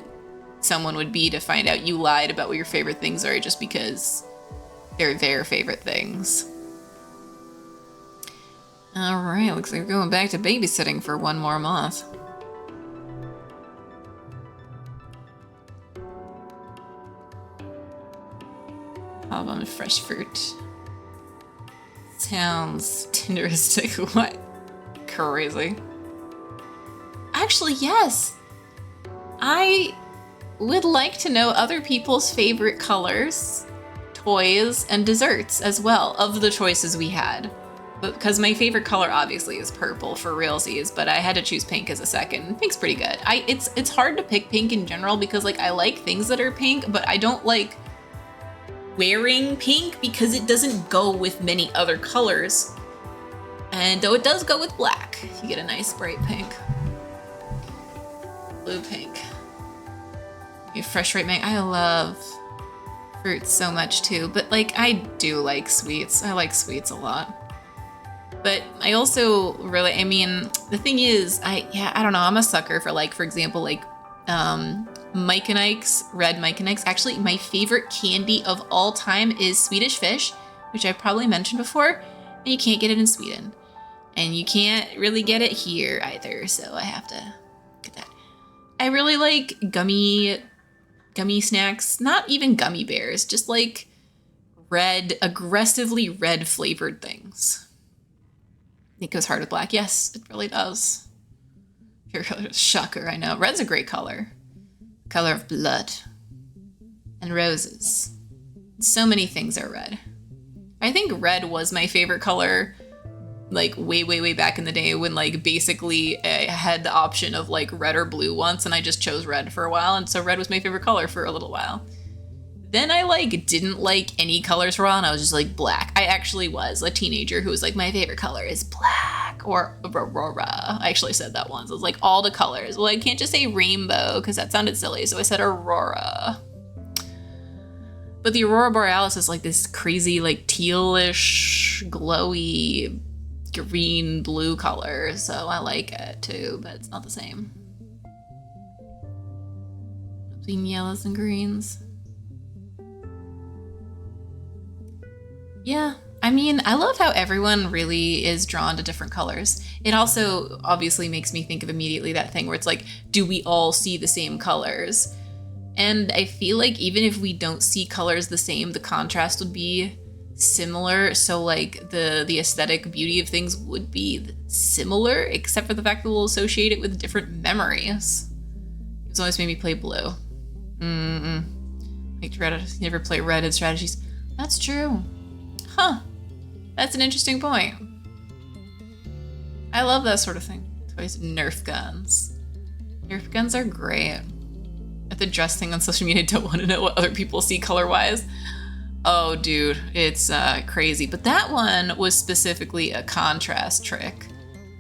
someone would be to find out you lied about what your favorite things are just because they're their favorite things. All right, looks like we're going back to babysitting for one more month. How about fresh fruit? Sounds Tinderistic. What? Crazy. Actually, yes. I would like to know other people's favorite colors, toys, and desserts as well of the choices we had. Because my favorite color obviously is purple for realsies, but I had to choose pink as a second. Pink's pretty good. It's hard to pick pink in general because like I like things that are pink, but I don't like wearing pink because it doesn't go with many other colors. And though it does go with black, you get a nice bright pink. Blue pink. You fresh ripe mango. I love fruits so much too, but like I do like sweets. I like sweets a lot. But I also really, I mean, the thing is, I don't know, I'm a sucker for like, for example, like Mike and Ike's, red Mike and Ike's. Actually, my favorite candy of all time is Swedish Fish, which I've probably mentioned before, and you can't get it in Sweden. And you can't really get it here either, so I have to get that. I really like gummy snacks, not even gummy bears, just like red, aggressively red flavored things. It goes hard with black. Yes, it really does. Your color is shocker, I know. Red's a great color. Color of blood. And roses. So many things are red. I think red was my favorite color like way back in the day when like basically I had the option of like red or blue once and I just chose red for a while, and so red was my favorite color for a little while. Then I like didn't like any colors for a while and I was just like black. I actually was a teenager who was like, my favorite color is black or aurora. I actually said that once. I was like, all the colors. Well, I can't just say rainbow because that sounded silly, so I said aurora. But the aurora borealis is like this crazy like tealish, glowy, green blue color, so I like it too, but it's not the same. Between yellows and greens. Yeah, I mean, I love how everyone really is drawn to different colors. It also obviously makes me think of immediately that thing where it's like, do we all see the same colors? And I feel like even if we don't see colors the same, the contrast would be similar. So like the aesthetic beauty of things would be similar, except for the fact that we'll associate it with different memories. It's always made me play blue. Like never play red in strategies. That's true. Huh. That's an interesting point. I love that sort of thing. Toys, Nerf guns. Nerf guns are great. At the dress thing on social media, I don't want to know what other people see color-wise. Oh, dude, it's crazy. But that one was specifically a contrast trick,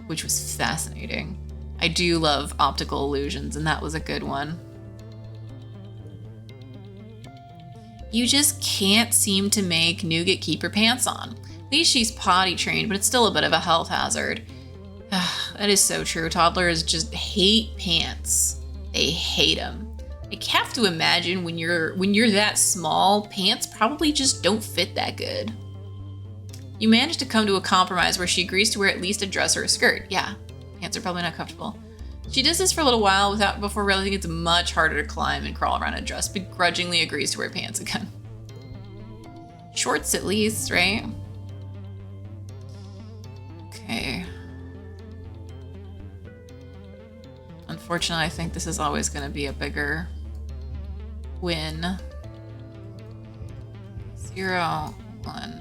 which was fascinating. I do love optical illusions, and that was a good one. You just can't seem to make Nougat keep her pants on. At least she's potty trained, but it's still a bit of a health hazard. That is so true. Toddlers just hate pants. They hate them. I have to imagine when you're that small, pants probably just don't fit that good. You manage to come to a compromise where she agrees to wear at least a dress or a skirt. Yeah, pants are probably not comfortable. She does this for a little while before realizing it's much harder to climb and crawl around a dress, begrudgingly agrees to wear pants again. Shorts at least, right? Okay. Unfortunately, I think this is always going to be a bigger win. 0, 1.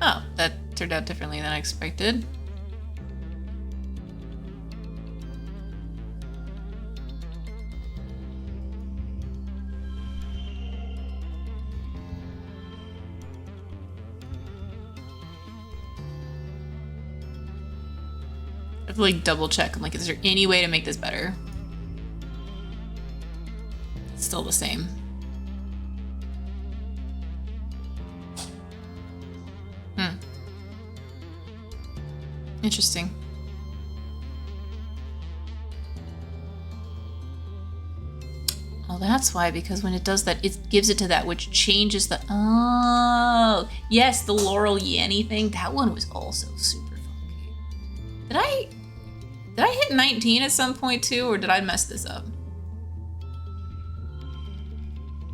Oh, that turned out differently than I expected. I have to like double check. I'm like, is there any way to make this better? It's still the same. Interesting. Oh, that's why, because when it does that, it gives it to that, which changes the... Oh, yes, the Laurel Yanny thing. That one was also super funky. Did I hit 19 at some point too, or did I mess this up?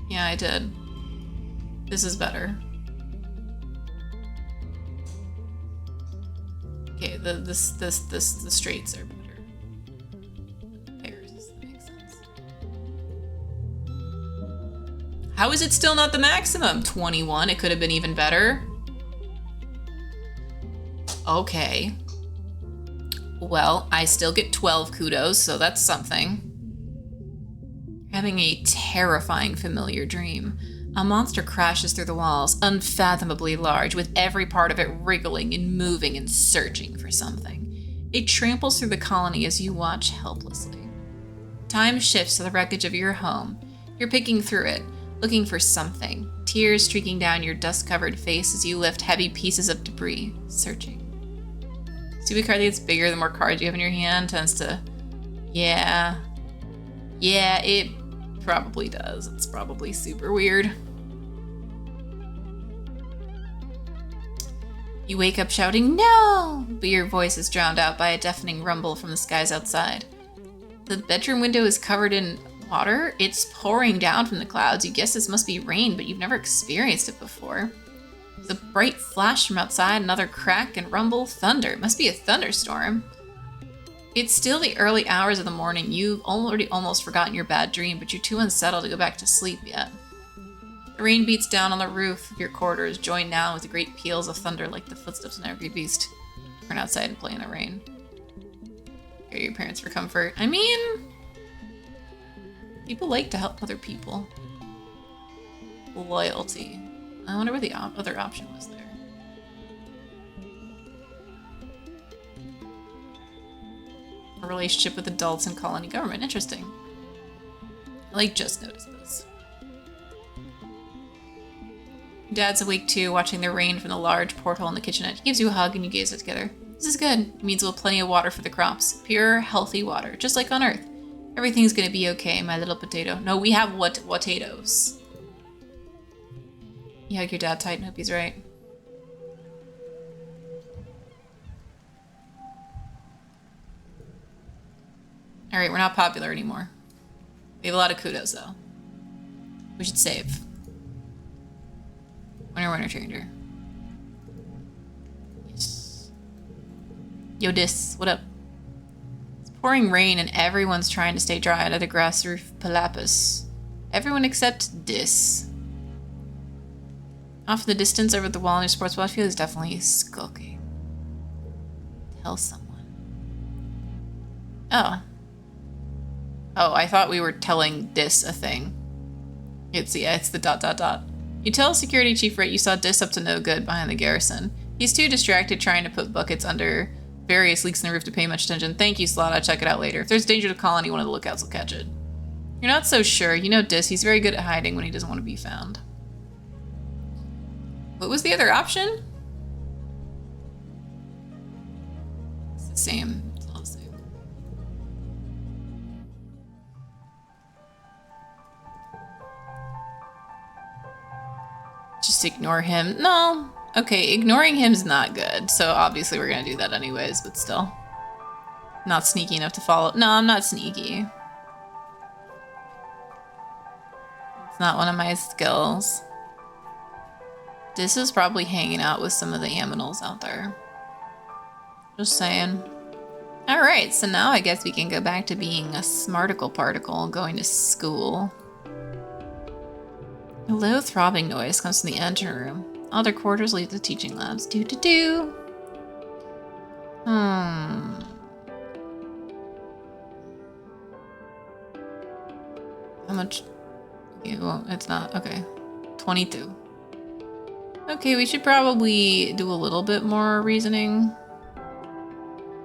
Yeah, I did. This is better. Okay, the straights are better. Pairs, that makes sense. How is it still not the maximum? 21, it could have been even better. Okay. Well, I still get 12 kudos, so that's something. Having a terrifying familiar dream. A monster crashes through the walls, unfathomably large, with every part of it wriggling and moving and searching for something. It tramples through the colony as you watch helplessly. Time shifts to the wreckage of your home. You're picking through it, looking for something, tears streaking down your dust-covered face as you lift heavy pieces of debris, searching. Stupid card that gets bigger the more cards you have in your hand tends to... Yeah, it probably does. It's probably super weird. You wake up shouting, "No!" but your voice is drowned out by a deafening rumble from the skies outside. The bedroom window is covered in water. It's pouring down from the clouds. You guess this must be rain, but you've never experienced it before. There's a bright flash from outside, another crack and rumble, thunder. It must be a thunderstorm. It's still the early hours of the morning. You've already almost forgotten your bad dream, but you're too unsettled to go back to sleep yet. The rain beats down on the roof of your quarters, joined now with the great peals of thunder like the footsteps of an angry beast. Run outside and play in the rain. Hear your parents for comfort. I mean, people like to help other people. Loyalty. I wonder what the other option was there. A relationship with adults in colony government. Interesting. I like just noticed this. Your dad's awake too, watching the rain from the large porthole in the kitchenette. He gives you a hug and you gaze at it together. This is good. It means we'll have plenty of water for the crops. Pure, healthy water, just like on Earth. Everything's gonna be okay, my little potato. No, we have potatoes. You hug your dad tight and hope he's right. Alright, we're not popular anymore. We have a lot of kudos, though. We should save. Winner, trader. Yes. Yo, Dis, what up? It's pouring rain and everyone's trying to stay dry under the grass roof Palapis. Everyone except Dis. Off in the distance over the wall in your sports watch field is definitely skulking. Tell someone. Oh. Oh, I thought we were telling Dis a thing. It's the ... You tell security chief Ray you saw Dis up to no good behind the garrison. He's too distracted trying to put buckets under various leaks in the roof to pay much attention. Thank you, Slot. I'll check it out later. If there's danger to the colony, one of the lookouts will catch it. You're not so sure. You know Dis. He's very good at hiding when he doesn't want to be found. What was the other option? It's the same. It's all the same. just ignore him. No. Okay, ignoring him's not good. So obviously we're gonna do that anyways, but still. Not sneaky enough to follow. No, I'm not sneaky. It's not one of my skills. This is probably hanging out with some of the aminals out there. Just saying. Alright, so now I guess we can go back to being a smarticle particle going to school. A low throbbing noise comes from the engine room. Other quarters leave the teaching labs. Do. How much? Okay, well, it's not. Okay. 22. Okay, we should probably do a little bit more reasoning.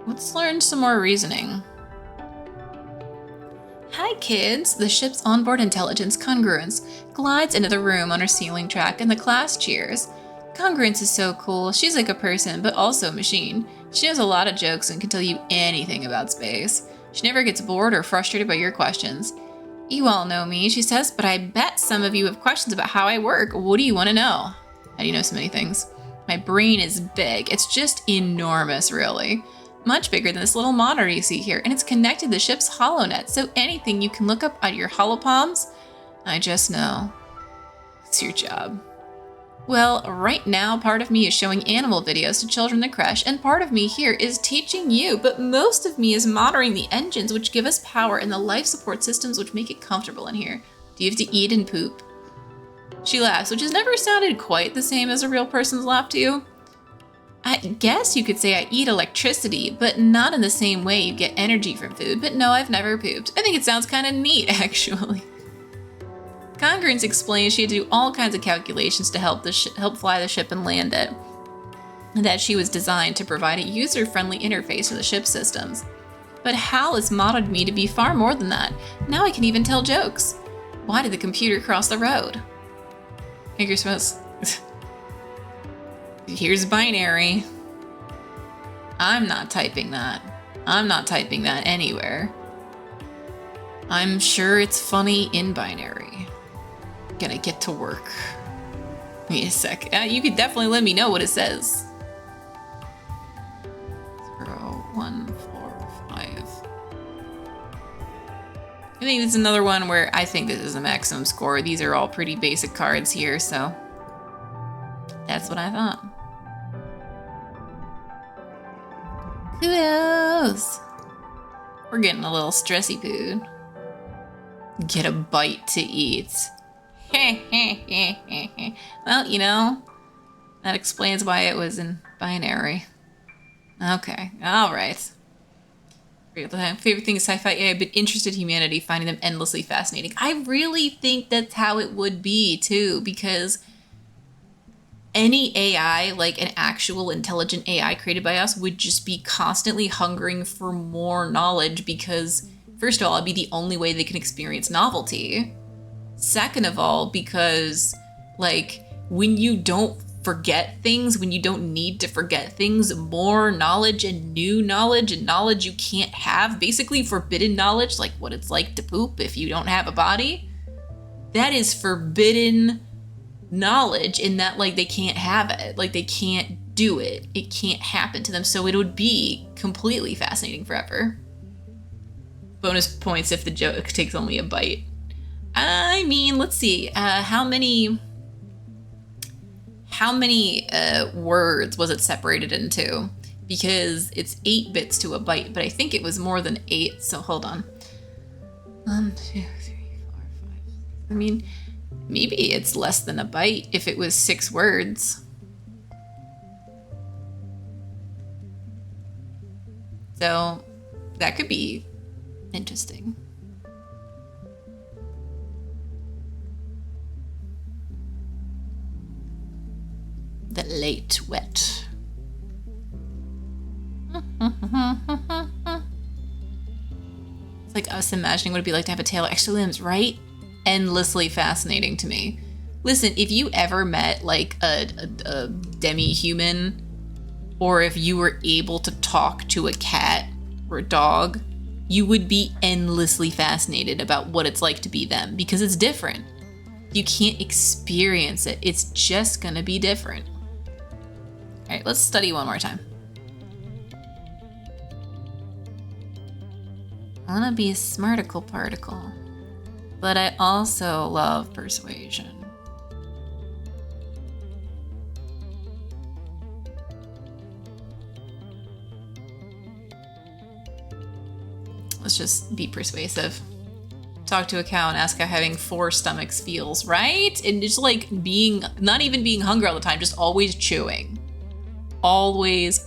Let's learn some more reasoning. Hi kids! The ship's onboard intelligence, Congruence, glides into the room on her ceiling track and the class cheers. Congruence is so cool. She's like a person, but also a machine. She knows a lot of jokes and can tell you anything about space. She never gets bored or frustrated by your questions. You all know me, she says, but I bet some of you have questions about how I work. What do you want to know? How do you know so many things? My brain is big. It's just enormous, really. Much bigger than this little monitor you see here, and it's connected to the ship's holonet, so anything you can look up on your holopalms, I just know. It's your job. Well, right now, part of me is showing animal videos to children in the creche, and part of me here is teaching you, but most of me is monitoring the engines which give us power and the life support systems which make it comfortable in here. Do you have to eat and poop? She laughs, which has never sounded quite the same as a real person's laugh to you. I guess you could say I eat electricity, but not in the same way you get energy from food. But no, I've never pooped. I think it sounds kind of neat, actually. Congruence explains she had to do all kinds of calculations to help fly the ship and land it, and that she was designed to provide a user-friendly interface for the ship systems. But Hal has modeled me to be far more than that. Now I can even tell jokes. Why did the computer cross the road? You're supposed... Here's binary. I'm not typing that. I'm not typing that anywhere. I'm sure it's funny in binary. Gonna get to work. Give me a sec. You could definitely let me know what it says. 0, 1, 4, 5. I think this is another one where I think this is a maximum score. These are all pretty basic cards here, so that's what I thought. Kudos! We're getting a little stressy poo. Get a bite to eat. Well, you know, that explains why it was in binary. Okay, alright. Favorite thing is sci-fi AI, but interested in humanity, finding them endlessly fascinating. I really think that's how it would be, too, because any AI, like an actual intelligent AI created by us, would just be constantly hungering for more knowledge because, first of all, it'd be the only way they can experience novelty. Second of all, because, like, when you don't forget things, when you don't need to forget things, more knowledge and new knowledge and knowledge you can't have, basically forbidden knowledge, like what it's like to poop if you don't have a body, that is forbidden knowledge in that, like, they can't have it, like they can't do it, it can't happen to them, so it would be completely fascinating forever. Bonus points if the joke takes only a bite. I mean, let's see, how many words was it separated into? Because it's 8 bits to a byte, but I think it was more than 8, so hold on. 1, 2, 3, 4, 5. I mean, maybe it's less than a byte if it was 6 words. So that could be interesting. The late wet. It's like us imagining what it'd be like to have a tail or extra limbs, right? Endlessly fascinating to me. Listen, if you ever met like a demi-human, or if you were able to talk to a cat or a dog, you would be endlessly fascinated about what it's like to be them, because it's different. You can't experience it. It's just gonna be different. All right, let's study one more time. I wanna be a smarticle particle, but I also love persuasion. Let's just be persuasive. Talk to a cow and ask how having 4 stomachs feels, right? And just like not even being hungry all the time, just always chewing. Always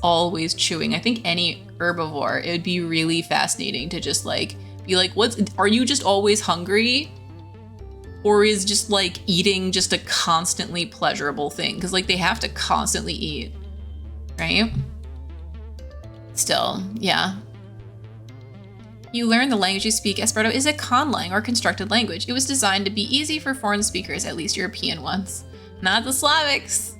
chewing. I think any herbivore, it would be really fascinating to just like be like, are you just always hungry? Or is just like eating just a constantly pleasurable thing? Because like they have to constantly eat, right? Still, yeah. You learn the language you speak. Esperanto is a conlang or constructed language. It was designed to be easy for foreign speakers, at least European ones, not the Slavics,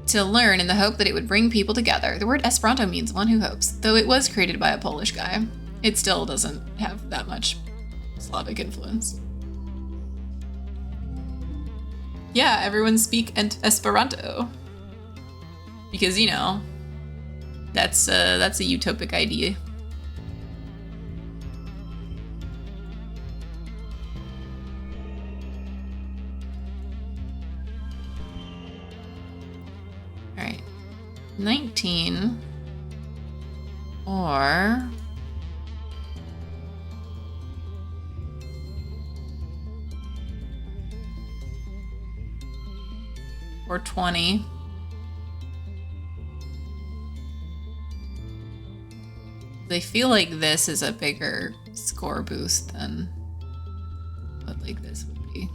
to learn in the hope that it would bring people together. The word Esperanto means one who hopes, though it was created by a Polish guy. It still doesn't have that much Slavic influence. Yeah, everyone speak Esperanto. Because, you know, that's a utopic idea. All right, 19 or 20. I feel like this is a bigger score boost than what like this would be.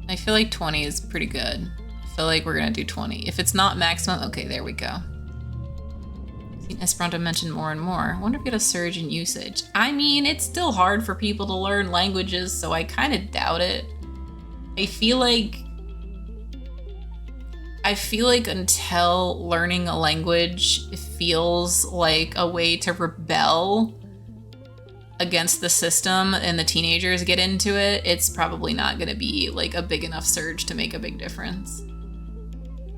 I feel like 20 is pretty good. I feel like we're gonna do 20. If it's not maximum, okay, there we go. I've seen Esperanto mentioned more and more. I wonder if we get a surge in usage. I mean, it's still hard for people to learn languages, so I kind of doubt it. I feel like until learning a language feels like a way to rebel against the system and the teenagers get into it, it's probably not going to be like a big enough surge to make a big difference.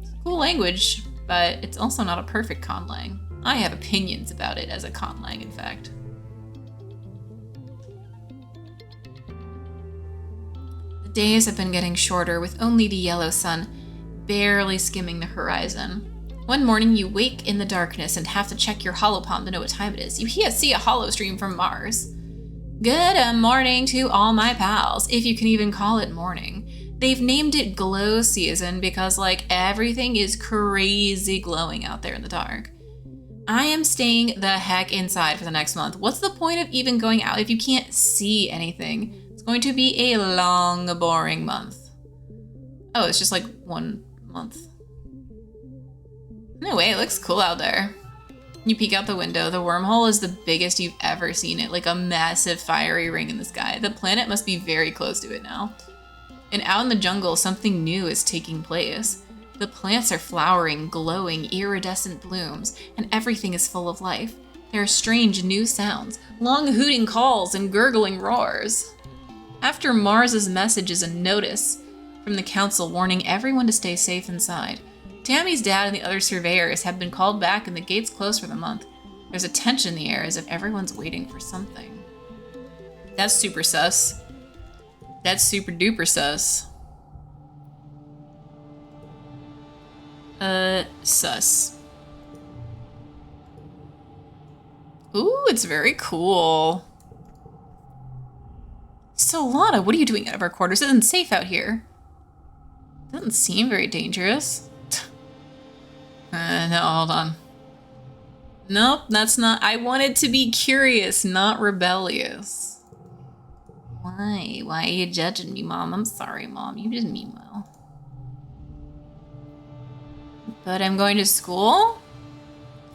It's a cool language, but it's also not a perfect conlang. I have opinions about it as a conlang, in fact. The days have been getting shorter with only the yellow sun barely skimming the horizon. One morning you wake in the darkness and have to check your holopalm to know what time it is. You see a hollow stream from Mars. Good morning to all my pals, if you can even call it morning. They've named it glow season because like everything is crazy glowing out there in the dark. I am staying the heck inside for the next month. What's the point of even going out if you can't see anything? It's going to be a long, boring month. Oh, it's just like 1 month. No way, it looks cool out there. You peek out the window. The wormhole is the biggest you've ever seen it, like a massive fiery ring in the sky. The planet must be very close to it now. And out in the jungle, something new is taking place. The plants are flowering, glowing, iridescent blooms, and everything is full of life. There are strange new sounds, long hooting calls and gurgling roars. After Mars's message is a notice from the council warning everyone to stay safe inside. Tammy's dad and the other surveyors have been called back and the gate's closed for the month. There's a tension in the air as if everyone's waiting for something. That's super sus. That's super duper sus. Sus. Ooh, it's very cool. So Lana, what are you doing out of our quarters? It isn't safe out here. Doesn't seem very dangerous. No, hold on. Nope, that's not. I wanted to be curious, not rebellious. Why? Why are you judging me, Mom? I'm sorry, Mom. You didn't mean well. But I'm going to school?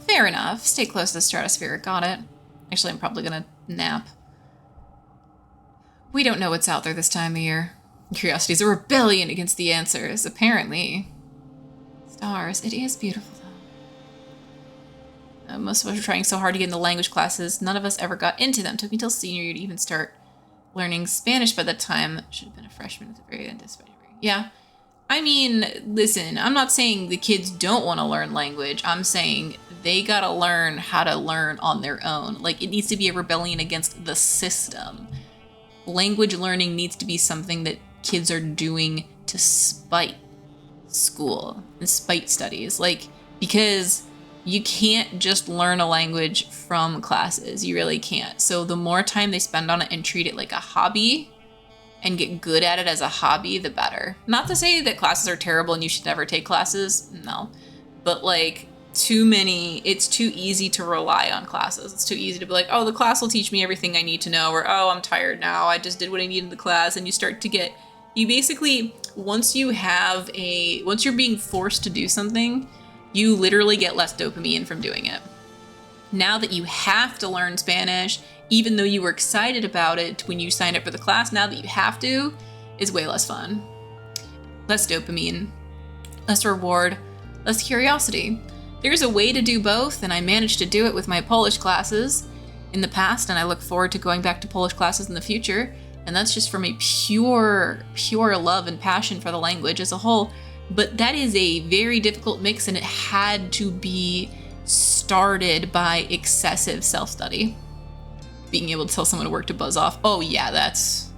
Fair enough. Stay close to the stratosphere. Got it. Actually, I'm probably gonna nap. We don't know what's out there this time of year. Curiosity is a rebellion against the answers, apparently. Stars, it is beautiful though. Most of us are trying so hard to get into language classes. None of us ever got into them. Took me till senior year to even start learning Spanish by the time. Should have been a freshman at the very end. Yeah. I mean, listen, I'm not saying the kids don't want to learn language. I'm saying they gotta learn how to learn on their own. Like, it needs to be a rebellion against the system. Language learning needs to be something that kids are doing to spite school and spite studies. Like, because you can't just learn a language from classes. You really can't. So the more time they spend on it and treat it like a hobby and get good at it as a hobby, the better. Not to say that classes are terrible and you should never take classes. No. But like, it's too easy to rely on classes. It's too easy to be like, oh, the class will teach me everything I need to know, or oh, I'm tired now, I just did what I needed in the class. And you basically, once you're being forced to do something, you literally get less dopamine from doing it. Now that you have to learn Spanish, even though you were excited about it when you signed up for the class, now that you have to, is way less fun. Less dopamine, less reward, less curiosity. There's a way to do both, and I managed to do it with my Polish classes in the past, and I look forward to going back to Polish classes in the future. And that's just from a pure love and passion for the language as a whole. But that is a very difficult mix, and it had to be started by excessive self-study. Being able to tell someone to work to buzz off. Oh yeah, that's...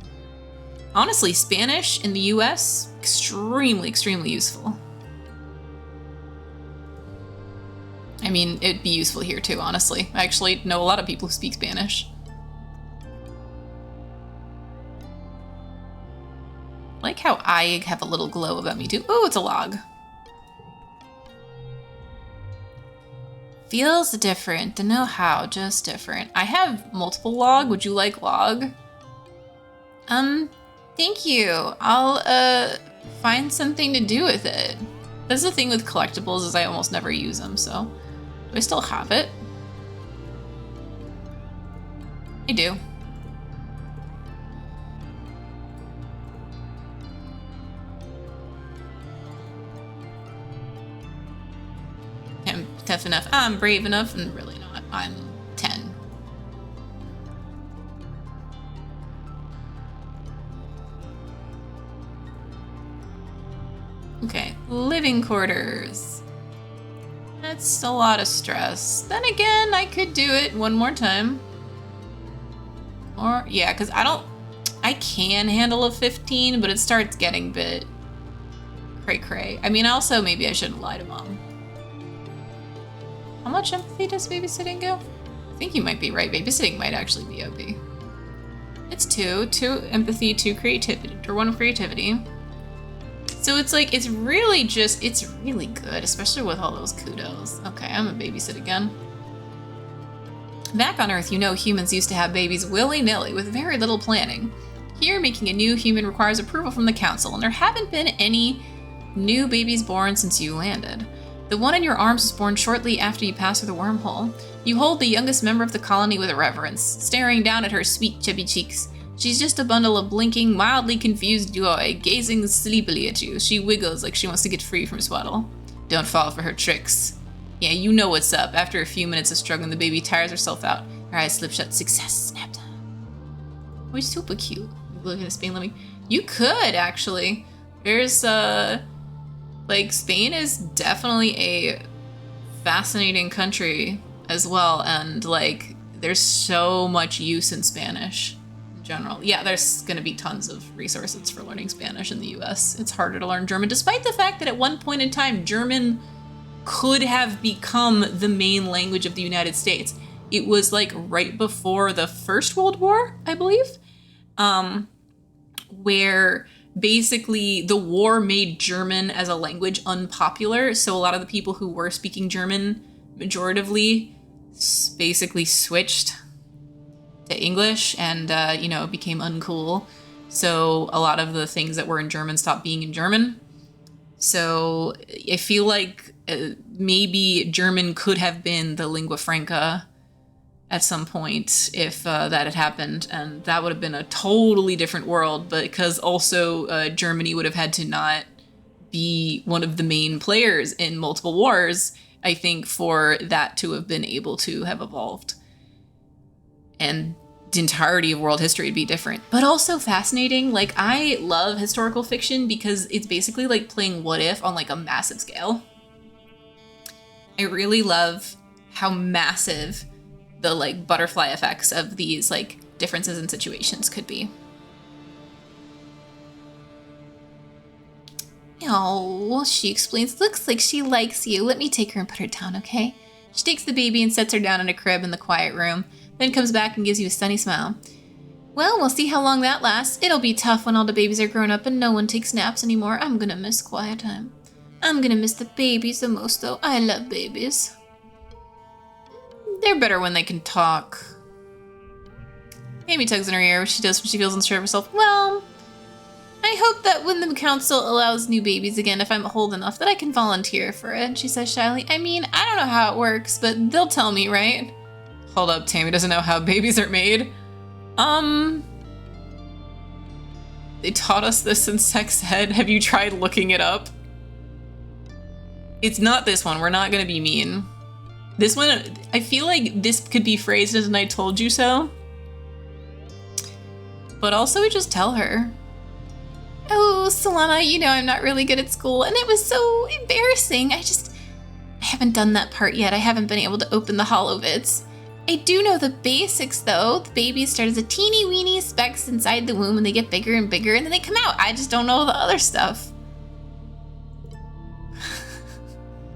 Honestly, Spanish in the US, extremely, extremely useful. I mean, it'd be useful here too, honestly. I actually know a lot of people who speak Spanish. I like how I have a little glow about me too. Oh, it's a log. Feels different. Don't know how, just different. I have multiple log. Would you like log? Thank you. I'll find something to do with it. That's the thing with collectibles, is I almost never use them, so. Do I still have it? I do. I'm tough enough. I'm brave enough, and really not. I'm 10. Okay, living quarters. That's a lot of stress. Then again, I could do it one more time. Or, yeah, because I can handle a 15, but it starts getting a bit cray-cray. I mean, also, maybe I shouldn't lie to mom. How much empathy does babysitting go? I think you might be right. Babysitting might actually be OP. It's 2 empathy, 2 creativity, or 1 creativity. So it's like, it's really good, especially with all those kudos. Okay, I'm a babysit again. Back on Earth, humans used to have babies willy-nilly with very little planning. Here, making a new human requires approval from the council, and there haven't been any new babies born since you landed. The one in your arms was born shortly after you passed through the wormhole. You hold the youngest member of the colony with reverence, staring down at her sweet, chubby cheeks. She's just a bundle of blinking, mildly confused joy, gazing sleepily at you. She wiggles like she wants to get free from Swaddle. Don't fall for her tricks. Yeah, you know what's up. After a few minutes of struggling, the baby tires herself out. Her eyes slip shut. Success. Snap time. Oh, he's super cute. Look at Spain living. You could, actually. There's, Spain is definitely a fascinating country as well. And, there's so much use in Spanish. General. Yeah, there's going to be tons of resources for learning Spanish in the US. It's harder to learn German, despite the fact that at one point in time, German could have become the main language of the United States. It was right before the First World War, I believe, where basically the war made German as a language unpopular. So a lot of the people who were speaking German majoritively basically switched to English, and it became uncool. So a lot of the things that were in German stopped being in German. So I feel like maybe German could have been the lingua franca at some point if that had happened, and that would have been a totally different world. But because also Germany would have had to not be one of the main players in multiple wars, I think, for that to have been able to have evolved. And entirety of world history would be different, but also fascinating. Like, I love historical fiction because it's basically like playing What If on like a massive scale. I really love how massive the like butterfly effects of these like differences in situations could be. Oh, she explains, looks like she likes you. Let me take her and put her down, okay? She takes the baby and sets her down in a crib in the quiet room, then comes back and gives you a sunny smile. Well, we'll see how long that lasts. It'll be tough when all the babies are grown up and no one takes naps anymore. I'm gonna miss quiet time. I'm gonna miss the babies the most, though. I love babies. They're better when they can talk. Amy tugs in her ear, which she does when she feels unsure of herself. Well, I hope that when the council allows new babies again, if I'm old enough, that I can volunteer for it, she says shyly. I mean, I don't know how it works, but they'll tell me, right? Hold up, Tammy doesn't know how babies are made. They taught us this in sex ed. Have you tried looking it up? It's not this one. We're not gonna be mean. This one, I feel like this could be phrased as an I told you so. But also we just tell her. Oh, Solana, you know I'm not really good at school, and it was so embarrassing. I haven't done that part yet. I haven't been able to open the holovids. I do know the basics, though. The babies start as a teeny weeny specks inside the womb, and they get bigger and bigger, and then they come out. I just don't know the other stuff.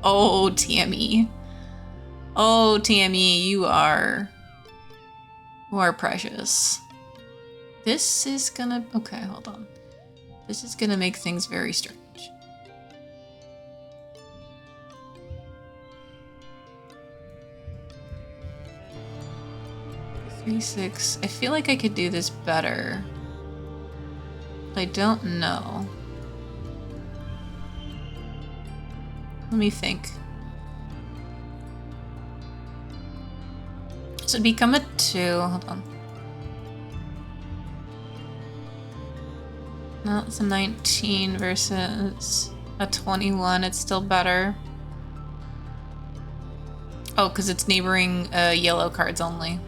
Oh, Tammy. Oh, Tammy, you are precious. This is gonna, okay, hold on. This is gonna make things very strange. 3-6. I feel like I could do this better. But I don't know. Let me think. So it'd become a 2. Hold on. No, it's a 19 versus a 21. It's still better. Oh, because it's neighboring yellow cards only.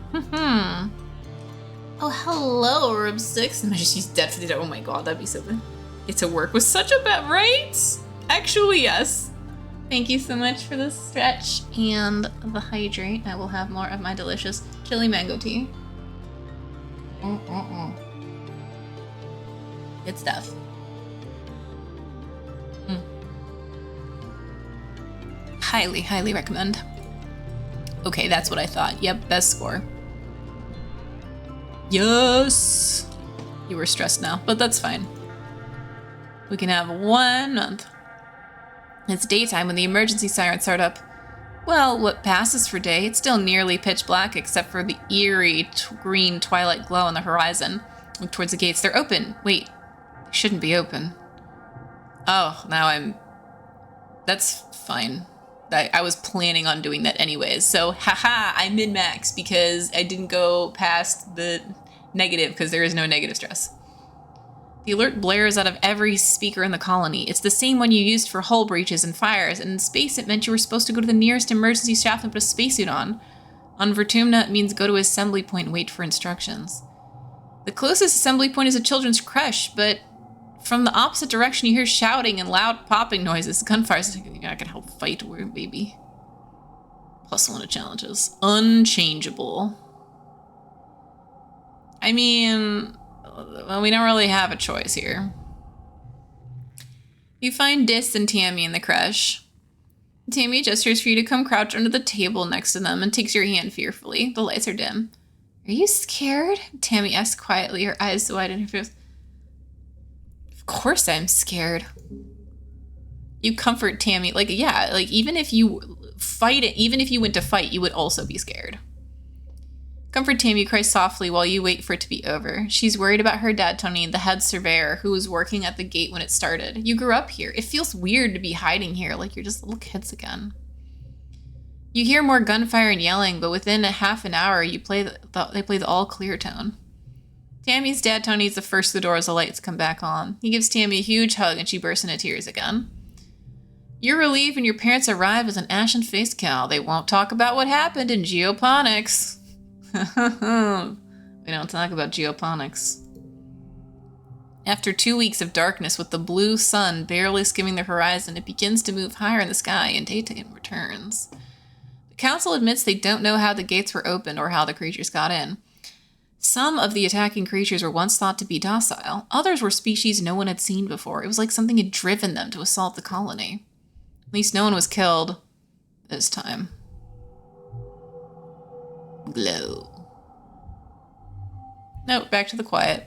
Oh, hello, Rib 6. Imagine she's dead for the day. Oh my god, that'd be so good. It's a work with such a bad, right? Actually, yes. Thank you so much for the stretch and the hydrate. I will have more of my delicious chili mango tea. Good stuff. Highly, highly recommend. Okay, that's what I thought. Yep, best score. Yes! You were stressed now, but that's fine. We can have 1 month. It's daytime when the emergency sirens start up. Well, what passes for day, it's still nearly pitch black except for the eerie green twilight glow on the horizon. Look towards the gates. They're open. Wait, they shouldn't be open. Oh, now that's fine. I was planning on doing that anyways. So, haha, I min-max because I didn't go past the negative because there is no negative stress. The alert blares out of every speaker in the colony. It's the same one you used for hull breaches and fires, and in space it meant you were supposed to go to the nearest emergency shaft and put a spacesuit on. On Vertumna, it means go to assembly point and wait for instructions. The closest assembly point is a children's creche, but from the opposite direction you hear shouting and loud popping noises. Gunfire. You're not gonna help fight, baby. +1 of challenges. Unchangeable. I mean, well, we don't really have a choice here. You find Dis and Tammy in the creche. Tammy gestures for you to come crouch under the table next to them and takes your hand fearfully. The lights are dim. Are you scared? Tammy asks quietly, her eyes wide in her face. Of course I'm scared. You comfort Tammy. Like, yeah, like even if you fight it, even if you went to fight, you would also be scared. Comfort Tammy cries softly while you wait for it to be over. She's worried about her dad, Tony, the head surveyor, who was working at the gate when it started. You grew up here. It feels weird to be hiding here, like you're just little kids again. You hear more gunfire and yelling, but within a half an hour, they play the all-clear tone. Tammy's dad, Tony, is the first to the door as the lights come back on. He gives Tammy a huge hug, and she bursts into tears again. You're relieved when your parents arrive as an ashen-faced cow. They won't talk about what happened in geoponics. I We don't talk about geoponics. After 2 weeks of darkness with the blue sun barely skimming the horizon, it begins to move higher in the sky and daytime returns. The council admits they don't know how the gates were opened or how the creatures got in. Some of the attacking creatures were once thought to be docile. Others were species no one had seen before. It was like something had driven them to assault the colony. At least no one was killed this time. Glow. No, back to the quiet.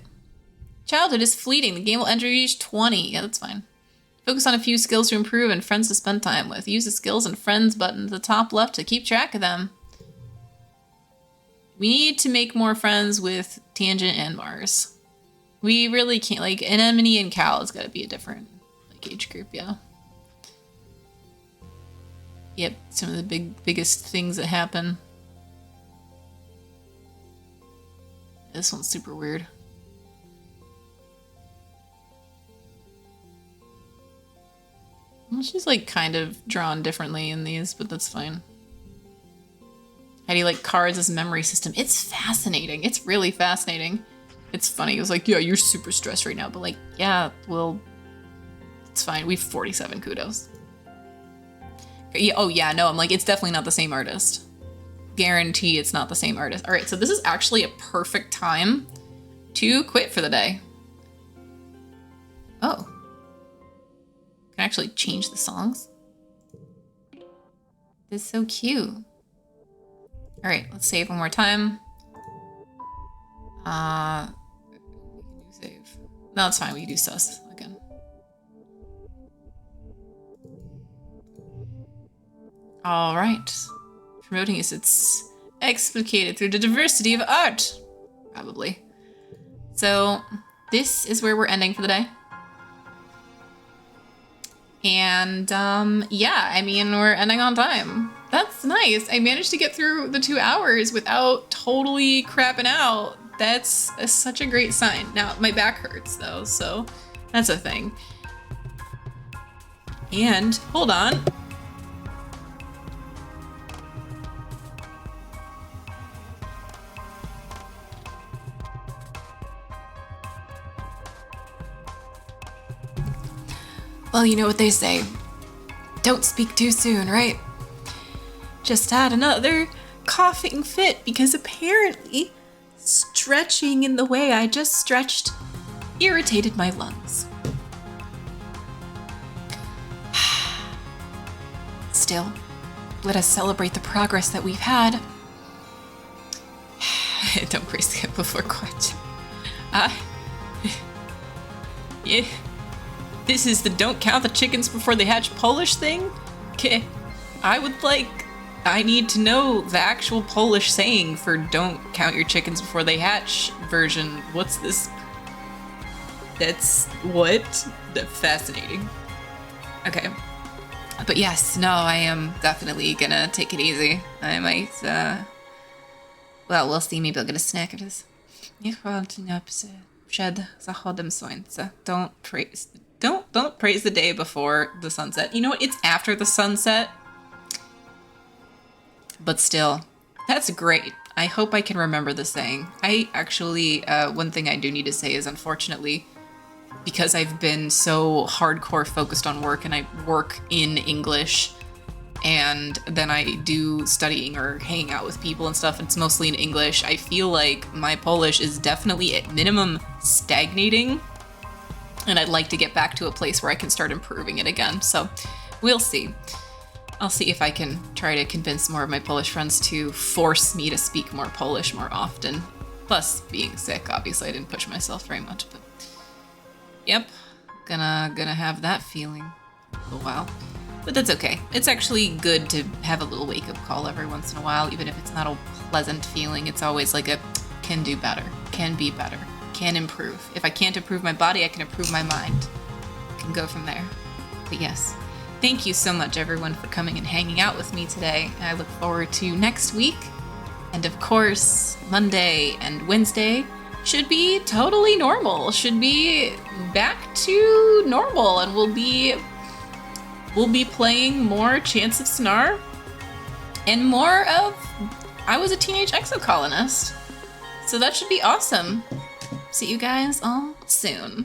Childhood is fleeting. The game will enter age 20. Yeah, that's fine. Focus on a few skills to improve and friends to spend time with. Use the skills and friends button at the top left to keep track of them. We need to make more friends with Tangent and Mars. We really can't, like, Anemone and Cal has got to be a different, like, age group, yeah. Yep, some of the biggest things that happen. This one's super weird. Well, she's, like, kind of drawn differently in these, but that's fine. How do you like cards as a memory system? It's fascinating. It's really fascinating. It's funny. It was like, yeah, you're super stressed right now. But like, yeah, well, it's fine. We have 47 kudos. Yeah, oh yeah, no, I'm like, it's definitely not the same artist. Guarantee it's not the same artist. All right, so this is actually a perfect time to quit for the day. Oh. Can I actually change the songs? This is so cute. All right, let's save one more time. We can do save. No, it's fine. We can do sus again. All right. Promoting is it's explicated through the diversity of art, probably. So this is where we're ending for the day. And yeah, I mean, we're ending on time. That's nice. I managed to get through the 2 hours without totally crapping out. That's such a great sign. Now, my back hurts though, so that's a thing. And, hold on. Well, you know what they say. Don't speak too soon, right? Just had another coughing fit because apparently stretching in the way I just stretched irritated my lungs. Still, let us celebrate the progress that we've had. Don't praise the cat before quit. Yeah. This is the don't count the chickens before they hatch Polish thing? Okay. I need to know the actual Polish saying for don't count your chickens before they hatch version. What's this? That's what? That's fascinating. Okay. But yes, no, I am definitely gonna take it easy. I might, well, we'll see. Maybe I'll get a snack after this. Przed zachodem słońca. Don't praise the day before the sunset. You know what? It's after the sunset. But still, that's great. I hope I can remember the saying. I actually, one thing I do need to say is, unfortunately, because I've been so hardcore focused on work and I work in English and then I do studying or hanging out with people and stuff, it's mostly in English, I feel like my Polish is definitely at minimum stagnating. And I'd like to get back to a place where I can start improving it again. So we'll see. I'll see if I can try to convince more of my Polish friends to force me to speak more Polish more often. Plus, being sick, obviously, I didn't push myself very much, but yep, gonna have that feeling for a while. But that's okay. It's actually good to have a little wake-up call every once in a while, even if it's not a pleasant feeling. It's always like a can do better, can be better, can improve. If I can't improve my body, I can improve my mind. I can go from there. But yes. Thank you so much, everyone, for coming and hanging out with me today. I look forward to next week. And of course, Monday and Wednesday should be totally normal, should be back to normal, and we'll be playing more Chants of Snar and more of I Was a Teenage Exocolonist. So that should be awesome. See you guys all soon.